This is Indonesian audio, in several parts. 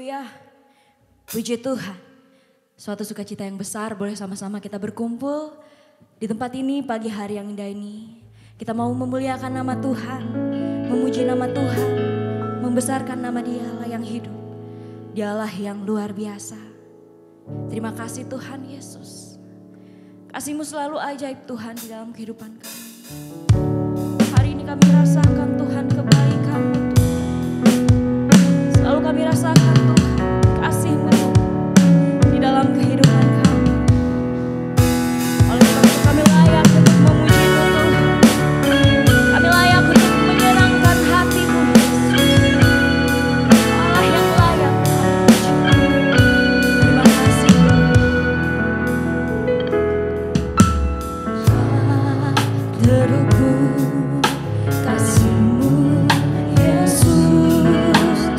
Haleluya. Puji Tuhan. Suatu sukacita yang besar boleh sama-sama kita berkumpul di tempat ini pagi hari yang indah ini. Kita mau memuliakan nama Tuhan, memuji nama Tuhan, membesarkan nama Dialah yang hidup. Dialah yang luar biasa. Terima kasih Tuhan Yesus. Kasih-Mu selalu ajaib Tuhan di dalam kehidupan kami. Hari ini kami rasakan Tuhan kebaikan-Mu Tuhan. Selalu kami rasakan Tuhan kasih-Mu di dalam kehidupan kami. Oleh sebab itu kami layak untuk memuji-Mu Tuhan. Kami layak untuk menyenangkan hati-Mu Yesus. Allah yang layak memuji. Terima kasih. Teruku kasih-Mu Yesus.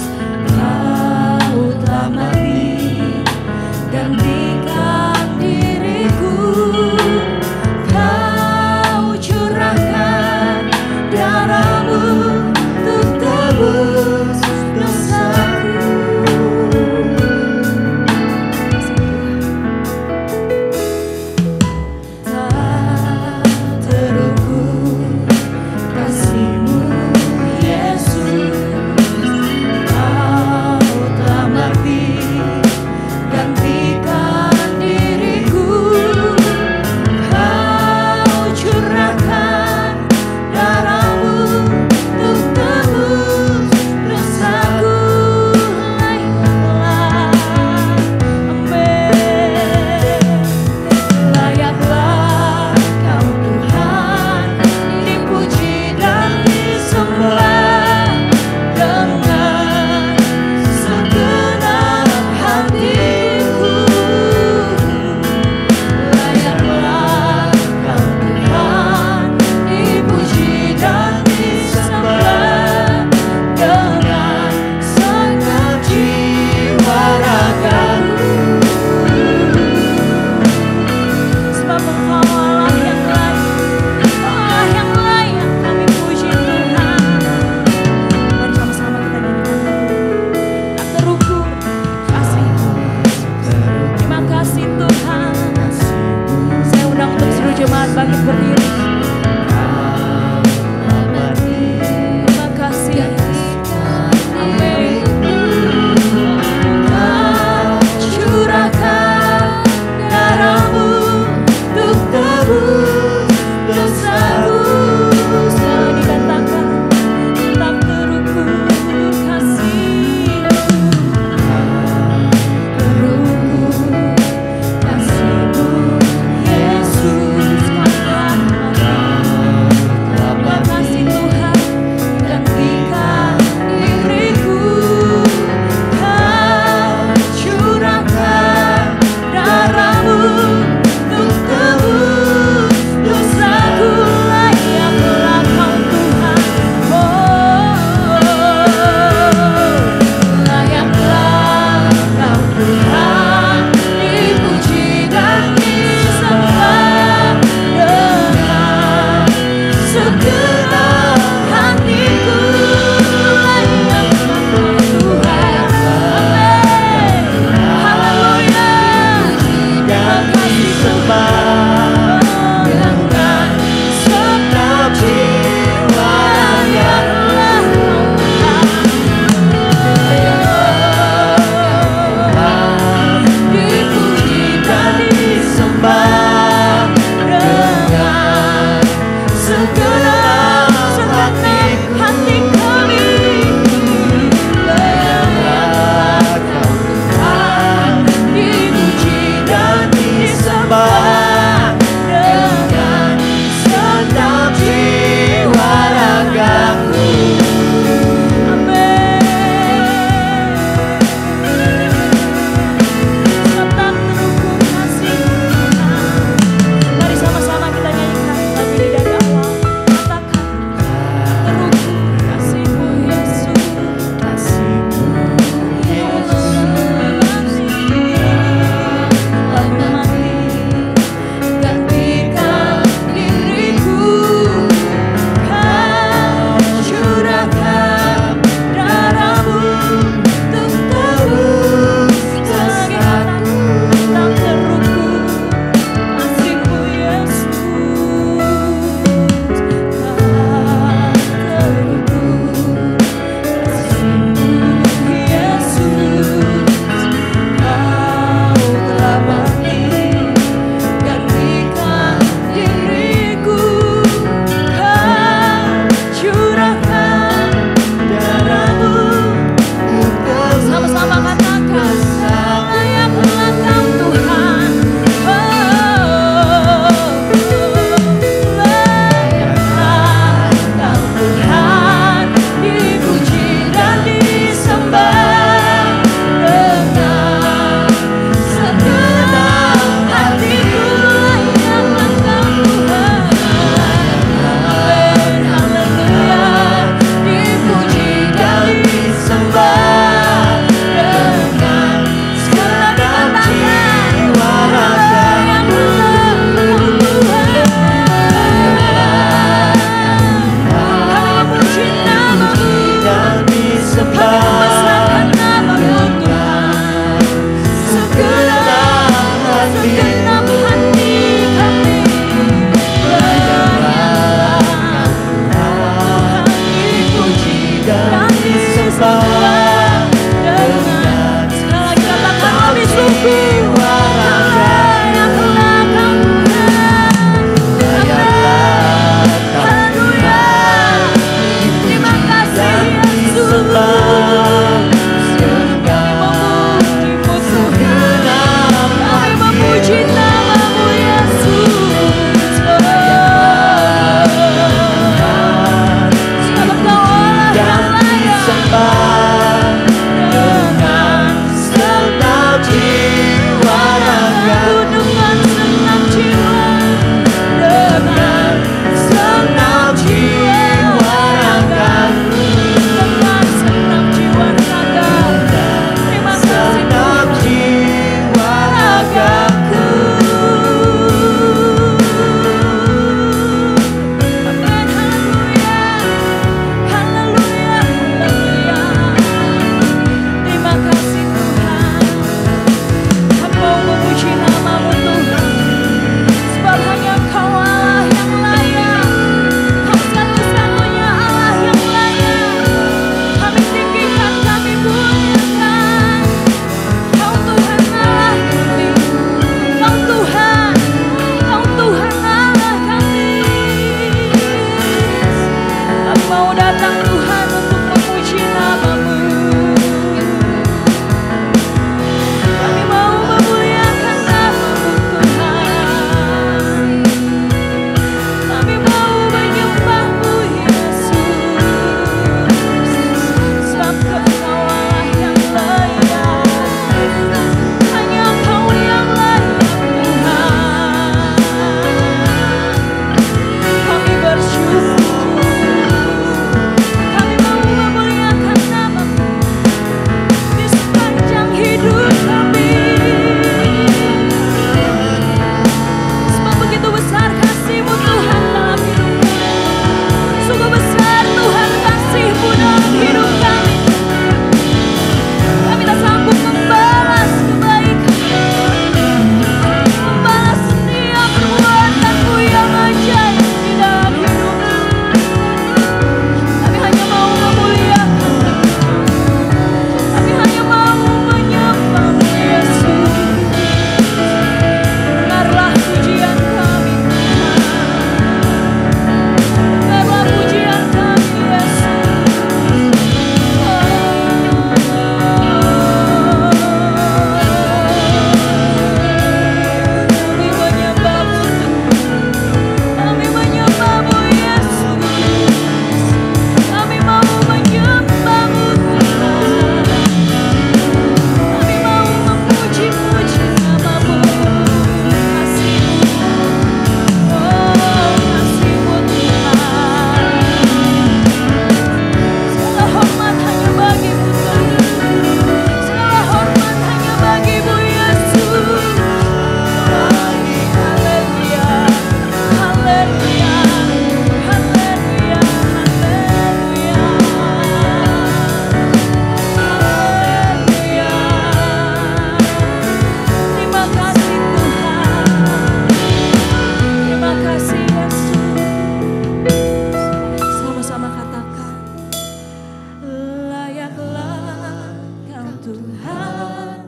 Tuhan,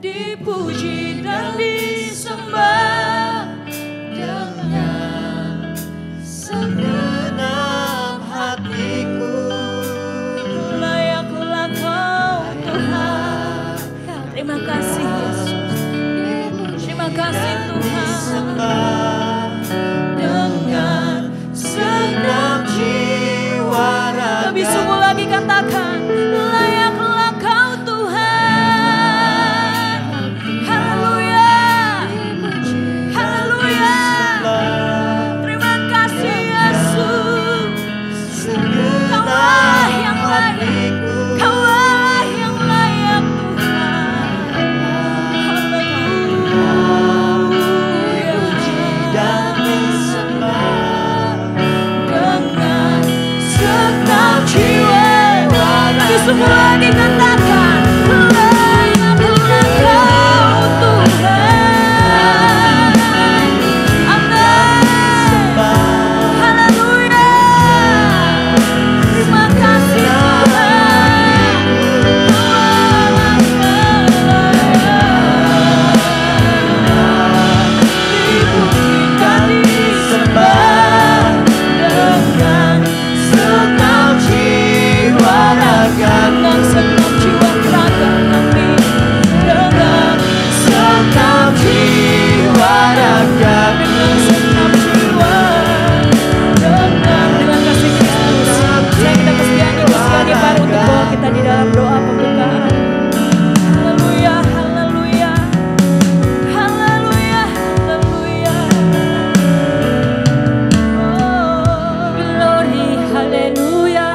dipuji dan disembah dengan segenap hatiku. Layaklah Kau Tuhan. Terima kasih Yesus. Terima kasih Tuhan. Dengan segenap jiwa raga. Lebih sungguh lagi katakan, layaklah Kau Tuhan. Haleluya. Haleluya. Terima kasih Yesus. Kaulah yang layak. Kaulah yang layak Tuhan. Haleluya. Dan disembah dengan segenap jiwa. Lebih sungguh lagi katakan, layaklah Kau Tuhan. Amin. Haleluya. Terima kasih Tuhan. Dipuji dan disembah dengan segenap jiwa raga. Dengan segenap jiwa raga kami. Dengan segenap jiwa raga. Dengan segenap jiwa. Dengan kasih Kristus. Saya kita kesediaan sekali baru untuk bawa kita di dalam doa pembukaan. Haleluya, haleluya. Haleluya, haleluya. Oh, glory, haleluya.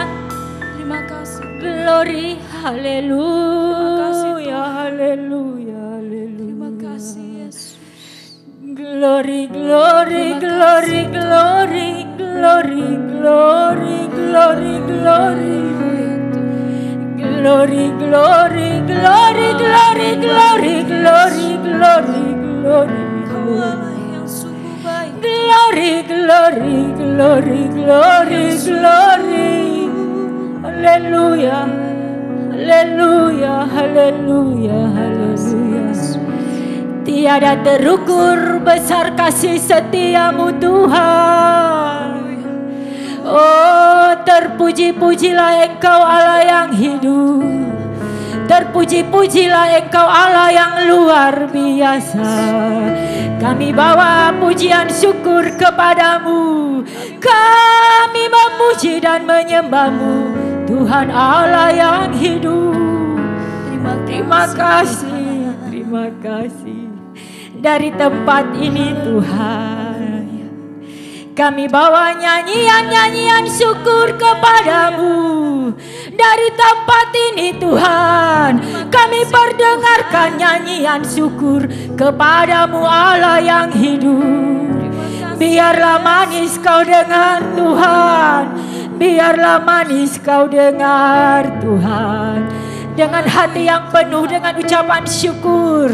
Terima kasih. Glory, haleluya. Haleluya, haleluya. Terima kasih Yesus. Glory, glory, glory, glory, glory, glory, glory, glory. Glory, glory, glory, glory, glory, glory, glory, glory. Kaulah yang sungguh baik. Glory, glory, glory, glory, glory. Haleluya, haleluya, haleluya, haleluya. Tiada terukur besar kasih setiamu Tuhan. Oh, terpuji-pujilah Engkau Allah yang hidup. Terpuji-pujilah Engkau Allah yang luar biasa. Kami bawa pujian syukur kepadamu. Kami memuji dan menyembahmu, Tuhan Allah yang hidup. Terima kasih, terima kasih. Dari tempat ini Tuhan, kami bawa nyanyian-nyanyian syukur kepadamu. Dari tempat ini Tuhan, kami perdengarkan nyanyian syukur kepadamu Allah yang hidup. Biarlah manis kau dengar Tuhan, biarlah manis kau dengar Tuhan. Dengan hati yang penuh dengan ucapan syukur,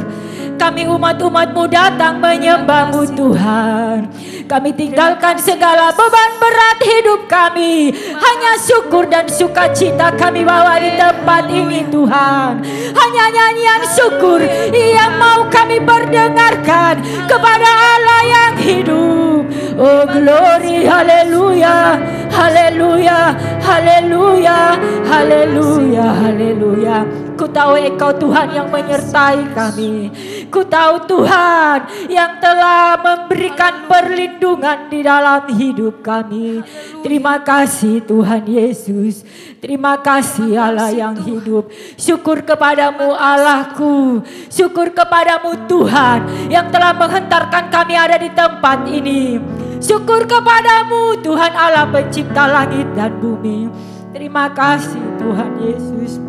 kami umat-umat-Mu datang menyembah-Mu Tuhan. Kami tinggalkan segala beban berat hidup kami. Hanya syukur dan sukacita kami bawa di tempat ini Tuhan. Hanya nyanyian syukur yang mau kami perdengarkan kepada Allah yang hidup. Oh glory, haleluya, haleluya, haleluya, haleluya, haleluya. Ku tahu Engkau Tuhan yang menyertai kami. Ku tahu Tuhan yang telah memberikan perlindungan di dalam hidup kami. Terima kasih Tuhan Yesus. Terima kasih Allah yang hidup. Syukur kepadamu Allahku. Syukur kepadamu Tuhan yang telah menghentarkan kami ada di tempat ini. Syukur kepadamu Tuhan Allah pencipta langit dan bumi. Terima kasih Tuhan Yesus.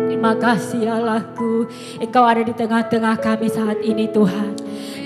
Terima kasih Allahku, Engkau ada di tengah-tengah kami saat ini Tuhan.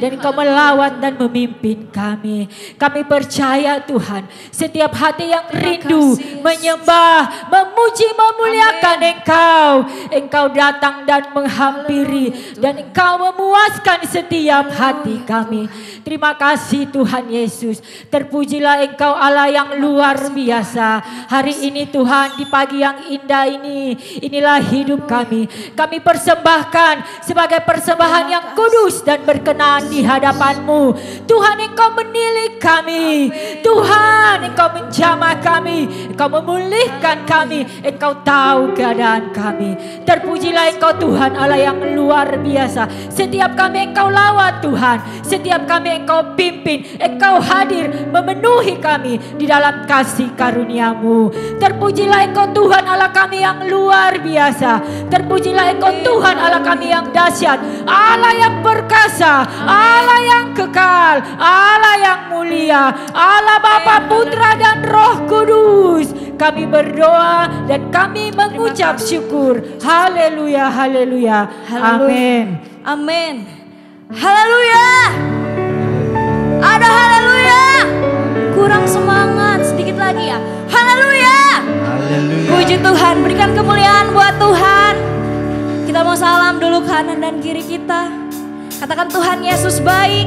Dan Engkau melawat dan memimpin kami. Kami percaya Tuhan, setiap hati yang rindu menyembah, memuji, memuliakan Engkau, Engkau datang dan menghampiri, dan Engkau memuaskan setiap hati kami. Terima kasih Tuhan Yesus. Terpujilah Engkau Allah yang luar biasa. Hari ini Tuhan, di pagi yang indah ini, inilah hidup kami. Kami persembahkan sebagai persembahan yang kudus dan berkenan di hadapan-Mu. Tuhan, Engkau menilik kami. Tuhan, Engkau menjamah kami. Engkau memulihkan kami. Engkau tahu keadaan kami. Terpujilah Engkau Tuhan Allah yang luar biasa. Setiap kami Engkau lawat Tuhan. Setiap kami Engkau pimpin. Engkau hadir memenuhi kami di dalam kasih karunia-Mu. Terpujilah Engkau Tuhan Allah kami yang luar biasa. Terpujilah Engkau Tuhan Allah kami yang dahsyat. Allah yang perkasa. Allah yang kekal, Allah yang mulia, Allah Bapa, Putra dan Roh Kudus. Kami berdoa dan kami mengucap syukur. Haleluya, haleluya, amin. Amin. Haleluya. Ada haleluya. Kurang semangat, sedikit lagi ya. Haleluya. Puji Tuhan, berikan kemuliaan buat Tuhan. Kita mau salam dulu kanan dan kiri kita. Katakan Tuhan Yesus baik.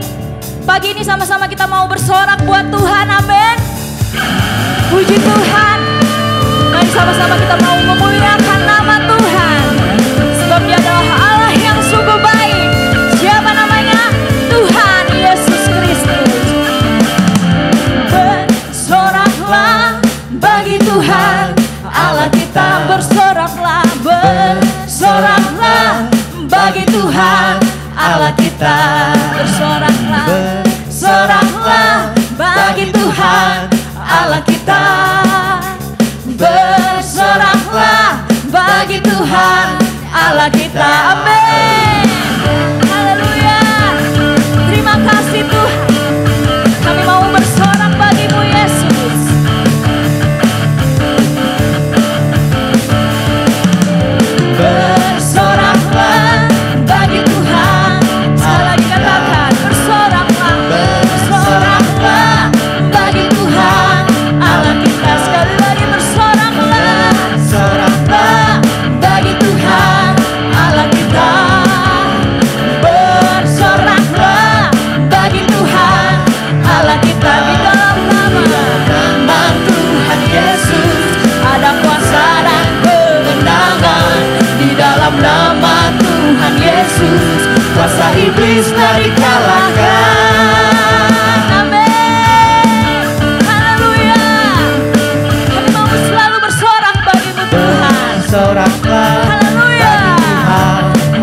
Pagi ini sama-sama kita mau bersorak buat Tuhan, amin. Puji Tuhan. Mari sama-sama kita mau memuliakan nama Tuhan. Sebab Dia adalah Allah yang sungguh baik. Siapa namanya? Tuhan Yesus Kristus. Bersoraklah bagi Tuhan Allah kita, bersoraklah, bersoraklah bagi Tuhan Allah kita, bersoraklah, bersoraklah bagi Tuhan Allah kita, bersoraklah bagi Tuhan Allah kita, amin. Haleluya. Terima kasih Tuhan, kami mau bersorak bagi-Mu Yesus. Bersoraklah bagi Tuhan. Bagi Tuhan Allah kita, sekali lagi bersoraklah, soraklah bagi Tuhan Allah kita, bersoraklah bagi Tuhan Allah kita. Di dalam nama Tuhan Yesus ada kuasa dan kemenangan. Di dalam nama Tuhan Yesus kuasa iblis telah dikalahkan. Bersoraklah, haleluya.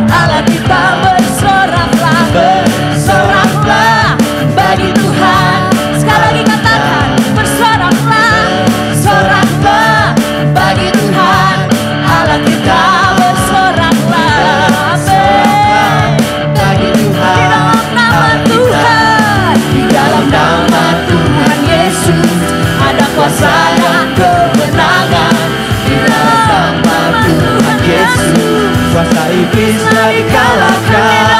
Allah kita, bersoraklah, bersoraklah bagi Tuhan. Sekali lagi katakan, bersoraklah, soraklah bagi Tuhan. Allah kita, bersoraklah, amin. Bagi Tuhan, di dalam nama Tuhan, di dalam nama Tuhan Yesus ada kuasa dan kemenangan. Di dalam Tuhan Yesus kuasa iblis telah dikalahkan.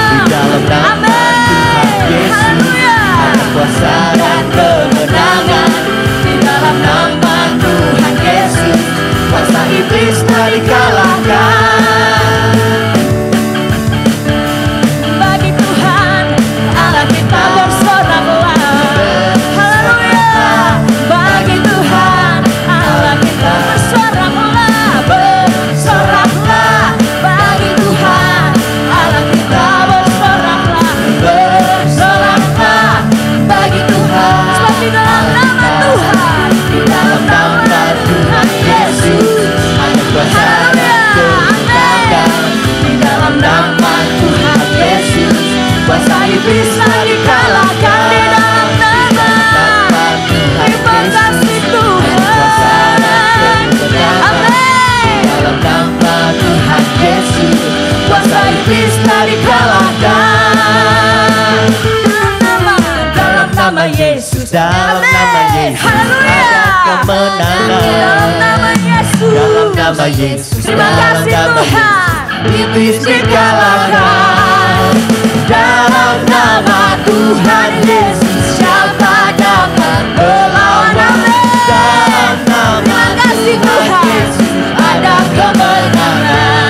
Di dalam nama Tuhan Yesus ada kuasa dan kemenangan. Di dalam nama Tuhan Yesus kuasa iblis telah dikalahkan. Bagi Tuhan Allah kita bersoraklah, haleluya. Bagi Tuhan Allah kita bersoraklah, bersoraklah bagi Tuhan Allah kita, bersoraklah, bersoraklah bagi Tuhan. Sebab di dalam nama Tuhan, di dalam nama Tuhan Yesus ada kuasa dan kemenangan. Di dalam nama Tuhan Yesus kuasa iblis telah dikalahkan. Di dalam nama terima kasih Tuhan, amin. Dalam nama Tuhan Yesus kuasa iblis telah dikalahkan. Dalam nama Yesus, dalam nama Yesus ada kemenangan. Dalam nama Yesus, dalam nama Yesus, terima kasih Tuhan, iblis dikalahkan. Dalam nama Tuhan Yesus siapa dapat melawan kami? Dalam nama Tuhan Yesus ada kemenangan.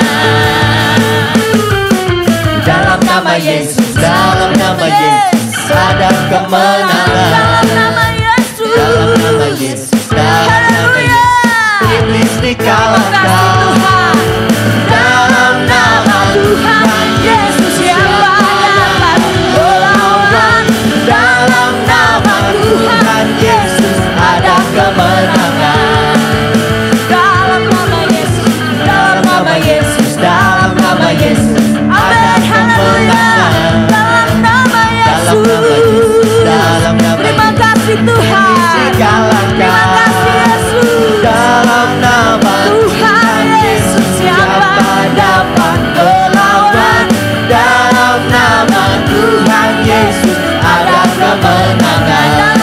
Dalam nama Yesus, dalam nama Yesus ada kemenangan. Dalam nama Yesus, dalam nama Yesus, dalam nama Yesus iblis dikalahkan. Dalam nama Tuhan Yesus siapa dapat melawan? Dalam nama Tuhan Yesus ada kemenangan. Dalam nama Yesus, dalam nama Yesus, dalam nama Yesus ada kemenangan. Dalam nama Yesus, dalam nama terima kasih Tuhan. Terima kasih Yesus. Dalam nama Tuhan Yesus siapa dapat melawan? Dalam nama Tuhan Yesus ada kemenangan.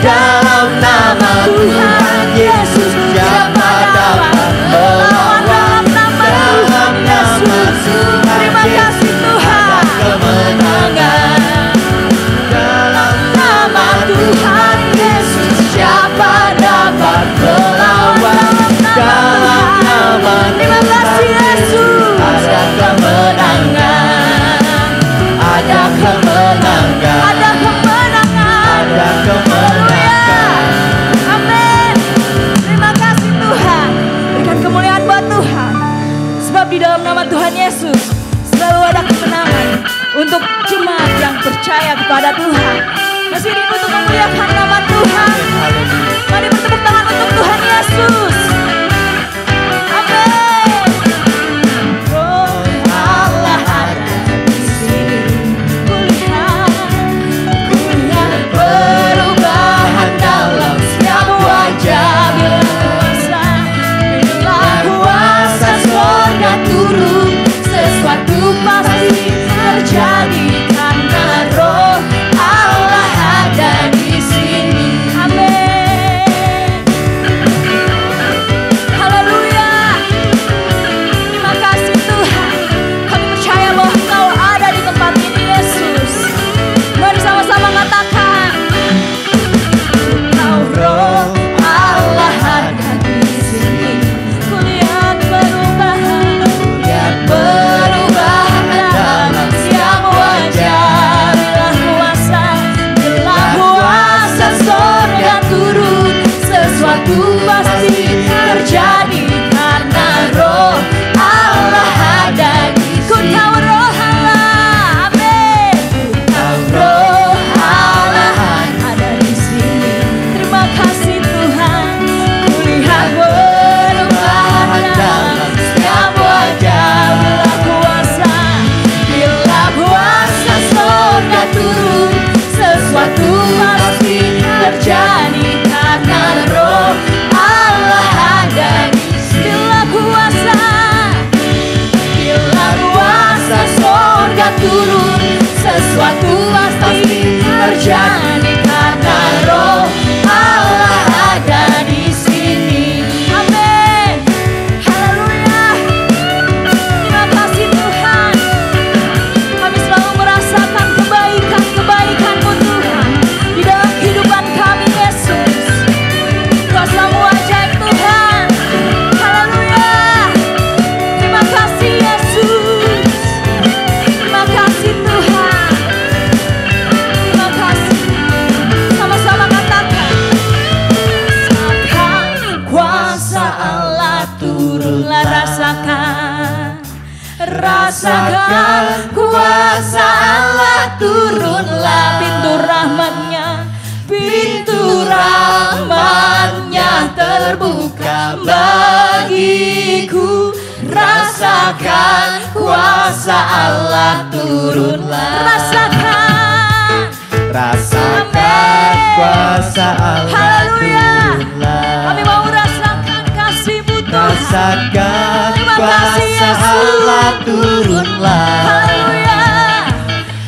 Dalam nama Tuhan Yesus siapa dapat melawan? Dalam nama terima kasih Tuhan kemenangan. Dalam nama Tuhan Yesus siapa dapat melawan? Dalam nama terima kasih Yesus ada kemenangan. Ada kemenangan. Ada kemenangan. Ada kemenangan. Amin. Terima kasih Tuhan. Berikan kemuliaan buat Tuhan. Sebab di dalam nama Tuhan Yesus selalu ada kemenangan untuk jemaat yang percaya kepada Tuhan. Masih rindu untuk memuliakan nama Tuhan. Mari bertepuk tangan untuk Tuhan Yesus. Amin. Oh Allah ada di sini. Kulihat perubahan dalam setiap wajah. Bila kuasa surga turun, sesuatu pasti terjadi karena roh Allah ada di sini. Amin. Haleluya. Terima kasih Tuhan. Kami percaya bahwa Engkau ada di tempat ini Yesus. Mari sama-sama katakan. Engkau roh Allah ada di sini. Kulihat perubahan. Kulihat perubahan dalam setiap wajah. Bila kuasa surga turun, sesuatu pasti terjadi karena roh Allah ada di sini. Ku tahu roh Allah, amin. Ku tahu roh Allah ada di sini. Terima kasih Tuhan. Kulihat perubahan dalam setiap wajah. Bila kuasa surga turun, sesuatu pasti terjadi karena roh Allah ada di sini. Bila kuasa surga turun, sesuatu pasti terjadi karena roh Allah ada di sini. Amin. Haleluya. Terima kasih Tuhan. Kami selalu merasakan kebaikan-kebaikan-Mu Tuhan di dalam kehidupan kami Yesus. Kuasa-Mu ajaib Tuhan. Haleluya. Terima kasih Yesus. Terima kasih Tuhan. Terima kasih. Sama-sama katakan. Rasakan kuasa Allah turunlah, rasakan. Rasakan kuasa Allah turunlah, pintu rahmatnya terbuka bagiku. Rasakan kuasa Allah turunlah. Rasakan kuasa Allah turunlah. Kami mau rasakan kasih-Mu Tuhan. Rasakan kuasa Allah turunlah. Haleluya.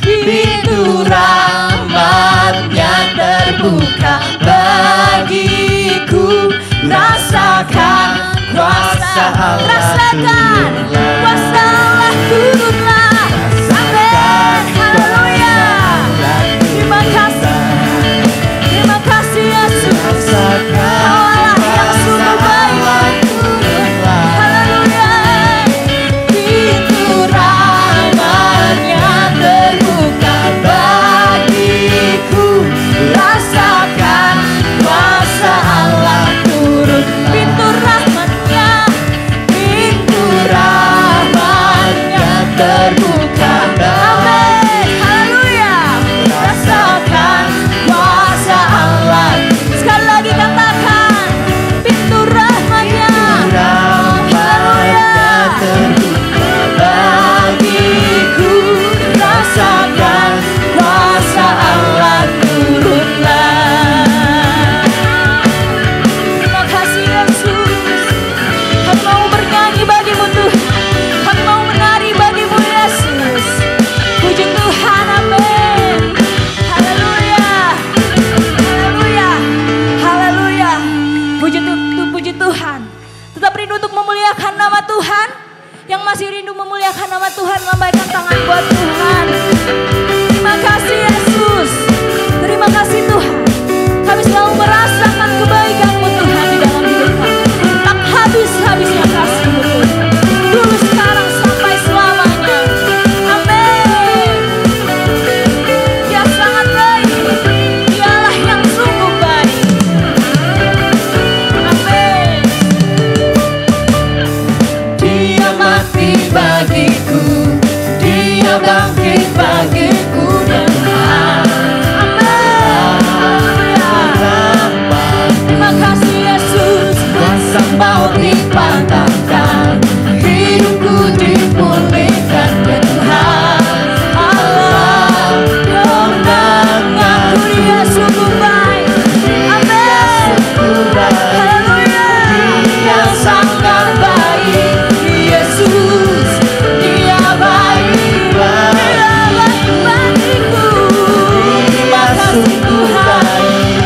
Pintu rahmatnya terbuka bagiku. Rasakan kuasa Allah turunlah. Rasakan kuasa Allah turunlah. Rasakan Tuhan, lambaikan tangan buat Tuhan. Terima kasih Yesus. Terima kasih Tuhan. Kami selalu merasakan kebaikan-Mu Tuhan di dalam hidup kami. Tak habis-habisnya kasih-Mu Tuhan. Dulu, sekarang, sampai selamanya. Amin. Dia sangat baik. Dialah yang sungguh baik. Amin. Dia mati bagiku, Dia bangkit bagiku dengan Terima kasih Yesus. kuasa maut dipatahkan, hidupku dipulihkan ya Tuhan. Allah kemenangan, Dia sungguh baik. Amin. Haleluya. Dia sangat baik, Yesus, Dia baik bagiku. Dia sungguh baik,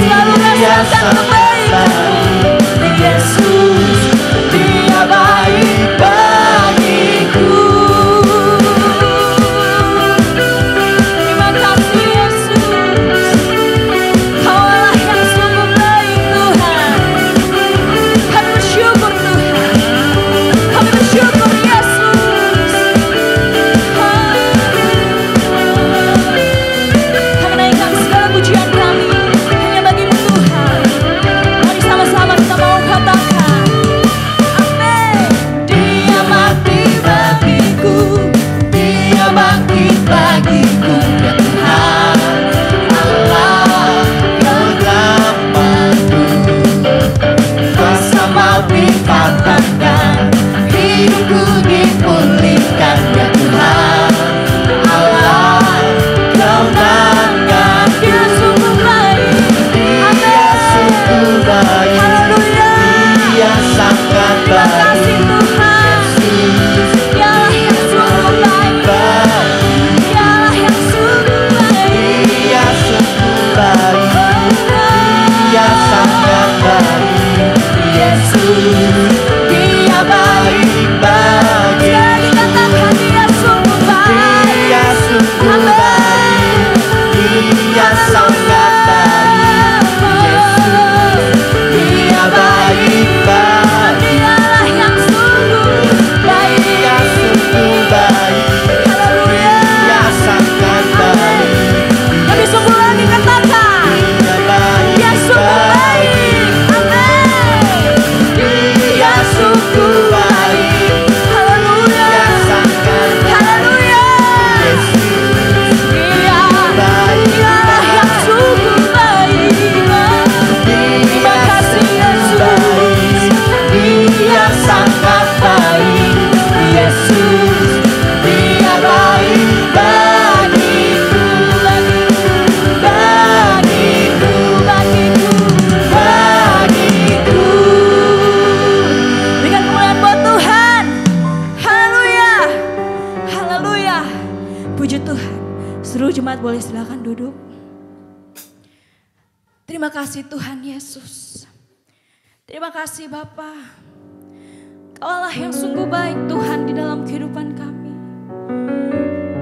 Dia sangat baik, Yesus, Dia baik bagiku. Terima kasih Yesus. Kaulah yang sungguh baik Tuhan. Kami bersyukur Tuhan. Kami bersyukur Yesus. Kami naikkan segala pujian kami hanya bagi-Mu Tuhan. Mari sama-sama kita mau katakan amin. Dia mati bagiku, Dia bangkit bagiku ya Tuhan. Allah kemenanganku, kuasa maut dipatahkan, hidupku dipulihkan ya Tuhan. Allah kemenangan, Dia sungguh baik. Dia sungguh baik, Haleluya. Dia sangat Terima baik. kasih Tuhan. Dialah yang sungguh baik. Dialah yang sungguh baik. Dia sungguh baik, Dia sangat baik, Yesus, Dia baik bagi. Sekali katakan Dia sungguh baik. Dia sungguh baik, Dia sangat baik, Yesus, Dia baik bagi. Dialah yang sungguh baik. Dia sungguh baik, Haleluya. Dia sangat baik, Lebih sungguh lagi katakan Dia baik Dia sungguh baik. Amin. Dia sungguh baik, Haleluya. Dia sangat Haleluya. Dia Dialah yang sungguh baik. Terima kasih Yesus. Dia sangat baik, Yesus, Dia baik bagiku, bagiku, bagiku. Berikan kemuliaan buat Tuhan. Haleluya. Haleluya. Puji Tuhan. Seluruh jemaat boleh silakan duduk. Terima kasih Tuhan Yesus. Terima kasih Bapa. Kaulah yang sungguh baik Tuhan di dalam kehidupan kami.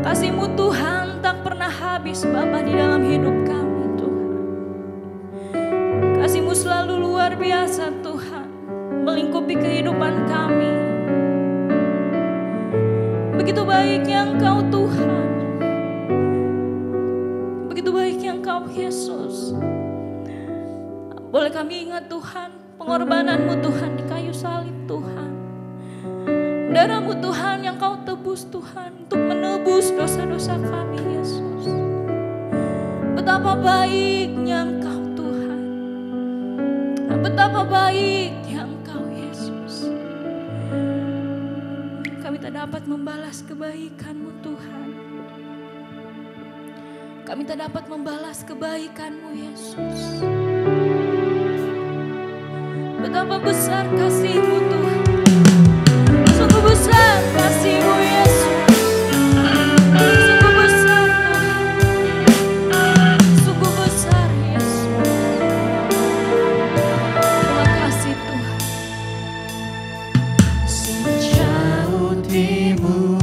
Kasih-Mu Tuhan tak pernah habis Bapa di dalam hidup kami Tuhan. Kasih-Mu selalu luar biasa Tuhan, melingkupi kehidupan kami. Begitu baiknya Engkau Tuhan. Begitu baiknya Engkau Yesus. Boleh kami ingat Tuhan, pengorbanan-Mu Tuhan di kayu salib Tuhan. Darah-Mu Tuhan yang Kau tebus Tuhan untuk menebus dosa-dosa kami Yesus. Betapa baiknya Engkau Tuhan. Betapa baiknya Engkau Yesus. Kami tak dapat membalas kebaikan-Mu Tuhan. Kami tak dapat membalas kebaikan-Mu Yesus. Betapa besar kasih-Mu Tuhan. Sungguh besar kasih-Mu Yesus. Sungguh besar Tuhan. Sungguh besar Yesus. Terima kasih Tuhan. Sejauh timur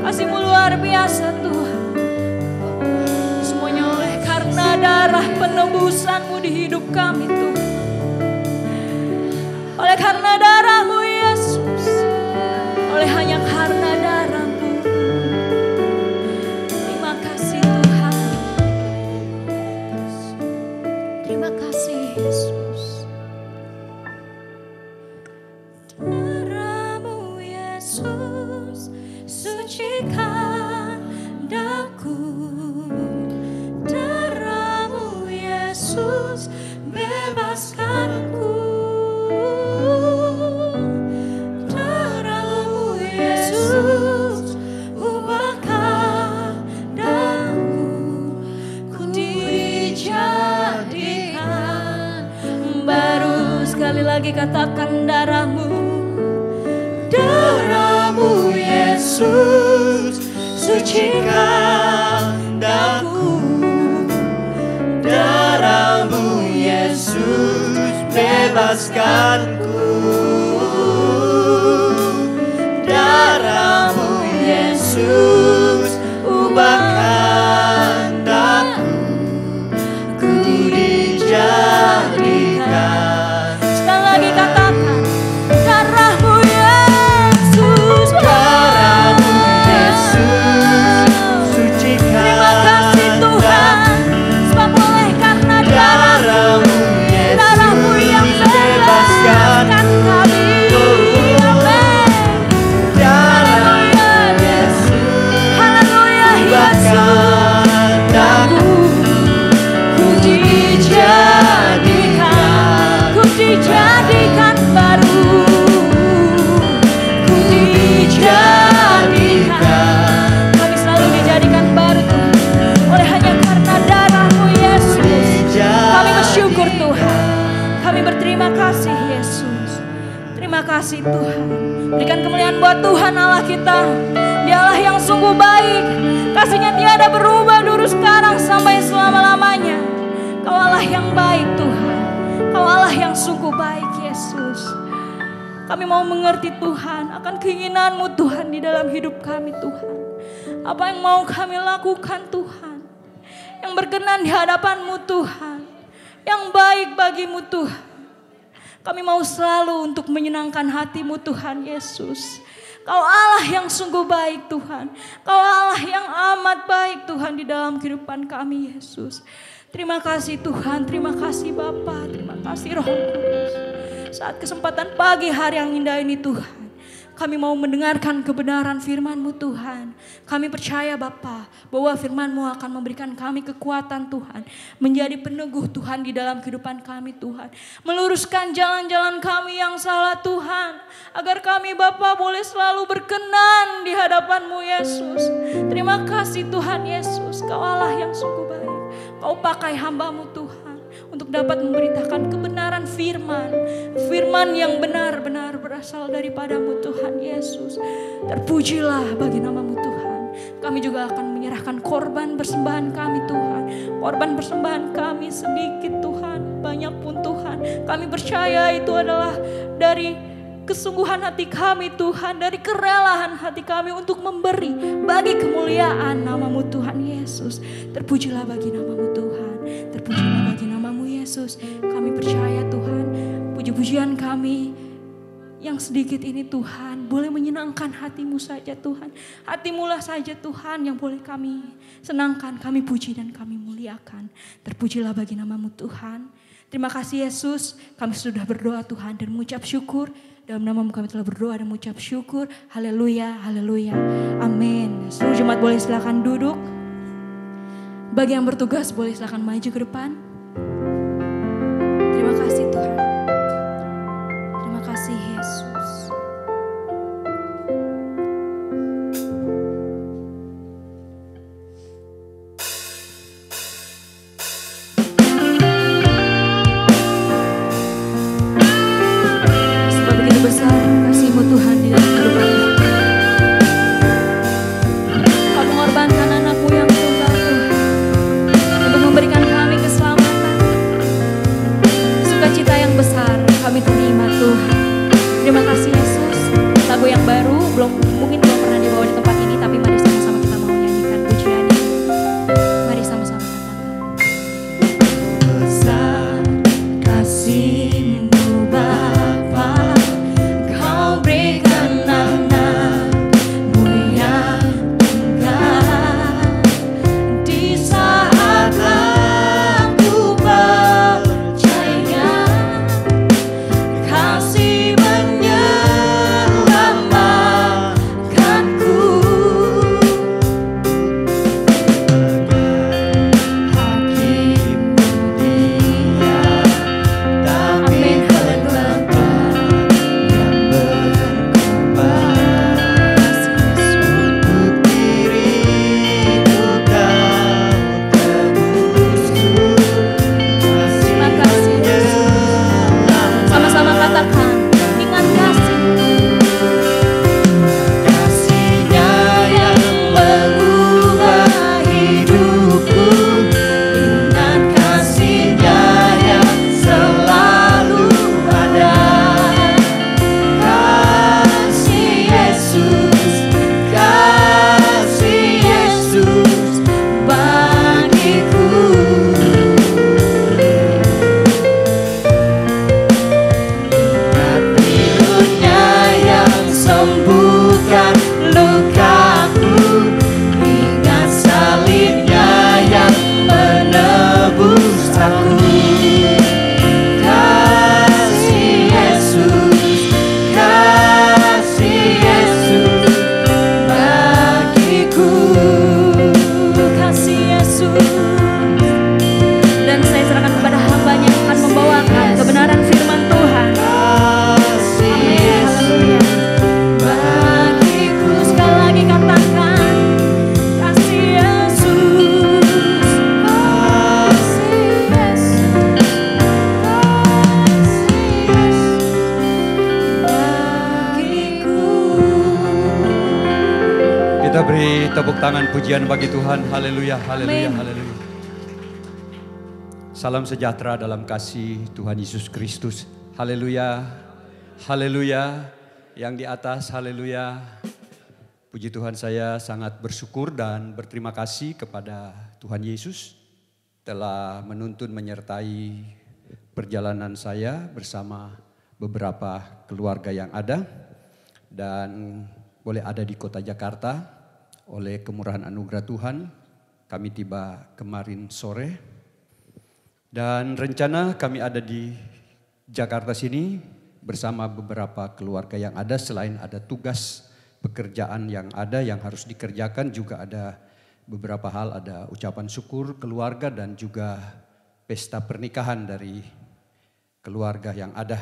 Kasih-Mu luar biasa Tuhan. Semuanya oleh karena darah penebusan-Mu di hidup kami Tuhan. Oleh karena darah-Mu Yesus. Oleh hanya karena darah-Mu. Terima kasih Tuhan. Terima kasih Yesus. Darah-Mu Yesus sucikan daku. Darah-Mu Yesus bebaskanku. Darah-Mu Yesus ubahkan daku. Ku dijadikan baru. Sekali lagi katakan darah-Mu. Darah-Mu Yesus sucikan daku. Darah-Mu Yesus bebaskanku. Darah-Mu Yesus ubahkan daku. Ku dijadikan. Sekali lagi katakan darah-Mu Yesus. Darah-Mu Yesus sucikan. Terima kasih Tuhan, sebab oleh karena darah-Mu yang bebaskan kami. Amin. Darah-Mu Yesus Haleluya Yesus. ubahkan daku. Ku dijadikan baru. Ku dijadikan. Kami selalu dijadikan baru Tuhan. Oleh hanya karena darah-Mu Yesus. Kami bersyukur Tuhan. Kami berterima kasih Yesus. Terima kasih Tuhan. Berikan kemuliaan buat Tuhan Allah kita. Dia Allah yang sungguh baik. Kasih-Nya tiada berubah dulu sekarang sampai selama-lamanya. Kau Allah yang baik Tuhan. Kau Allah yang sungguh baik Yesus. Kami mau mengerti Tuhan akan keinginan-Mu Tuhan di dalam hidup kami Tuhan. Apa yang mau kami lakukan Tuhan. Yang berkenan di hadapan-Mu Tuhan. Yang baik bagi-Mu Tuhan. Kami mau selalu untuk menyenangkan hati-Mu Tuhan Yesus. Kau Allah yang sungguh baik Tuhan. Kau Allah yang amat baik Tuhan di dalam kehidupan kami Yesus. Terima kasih Tuhan, terima kasih Bapa, terima kasih Roh Kudus. Saat kesempatan pagi hari yang indah ini Tuhan, kami mau mendengarkan kebenaran firman-Mu Tuhan. Kami percaya Bapa bahwa firman-Mu akan memberikan kami kekuatan Tuhan. Menjadi peneguh Tuhan di dalam kehidupan kami Tuhan. Meluruskan jalan-jalan kami yang salah Tuhan. Agar kami Bapa boleh selalu berkenan di hadapan-Mu Yesus. Terima kasih Tuhan Yesus, Kau Allah yang sungguh baik. Kau pakai hamba-Mu Tuhan untuk dapat memberitakan kebenaran firman. Firman yang benar-benar berasal daripada-Mu Tuhan Yesus. Terpujilah bagi nama-Mu Tuhan. Kami juga akan menyerahkan korban persembahan kami Tuhan. Korban persembahan kami sedikit Tuhan, banyak pun Tuhan. Kami percaya itu adalah dari kesungguhan hati kami Tuhan, dari kerelaan hati kami untuk memberi bagi kemuliaan nama-Mu Tuhan Yesus. Terpujilah bagi nama-Mu Tuhan, terpujilah bagi nama-Mu Yesus. Kami percaya Tuhan, puji-pujian kami yang sedikit ini Tuhan boleh menyenangkan hati-Mu saja Tuhan. Hati-Mu lah saja Tuhan yang boleh kami senangkan, kami puji dan kami muliakan. Terpujilah bagi nama-Mu Tuhan. Terima kasih Yesus, kami sudah berdoa Tuhan dan mengucap syukur. Dalam nama-Mu kami telah berdoa dan mengucap syukur. Haleluya, haleluya, amin. Seluruh jemaat boleh silakan duduk. Bagi yang bertugas boleh silakan maju ke depan. Terima kasih Tuhan. Terima kasih Yesus. Besar kasih-Mu Tuhan di dalam kehidupan kami. Kau mengorbankan anak-Mu yang tunggal Tuhan untuk memberikan kami keselamatan. Kita beri tepuk tangan pujian bagi Tuhan. Haleluya, haleluya, haleluya. Salam sejahtera dalam kasih Tuhan Yesus Kristus. Haleluya, haleluya. Yang di atas, haleluya. Puji Tuhan, saya sangat bersyukur dan berterima kasih kepada Tuhan Yesus telah menuntun menyertai perjalanan saya bersama beberapa keluarga yang ada dan boleh ada di kota Jakarta. Oleh kemurahan anugerah Tuhan, kami tiba kemarin sore. Dan rencana kami ada di Jakarta sini bersama beberapa keluarga yang ada. Selain ada tugas pekerjaan yang ada yang harus dikerjakan, juga ada beberapa hal, ada ucapan syukur keluarga dan juga pesta pernikahan dari keluarga yang ada.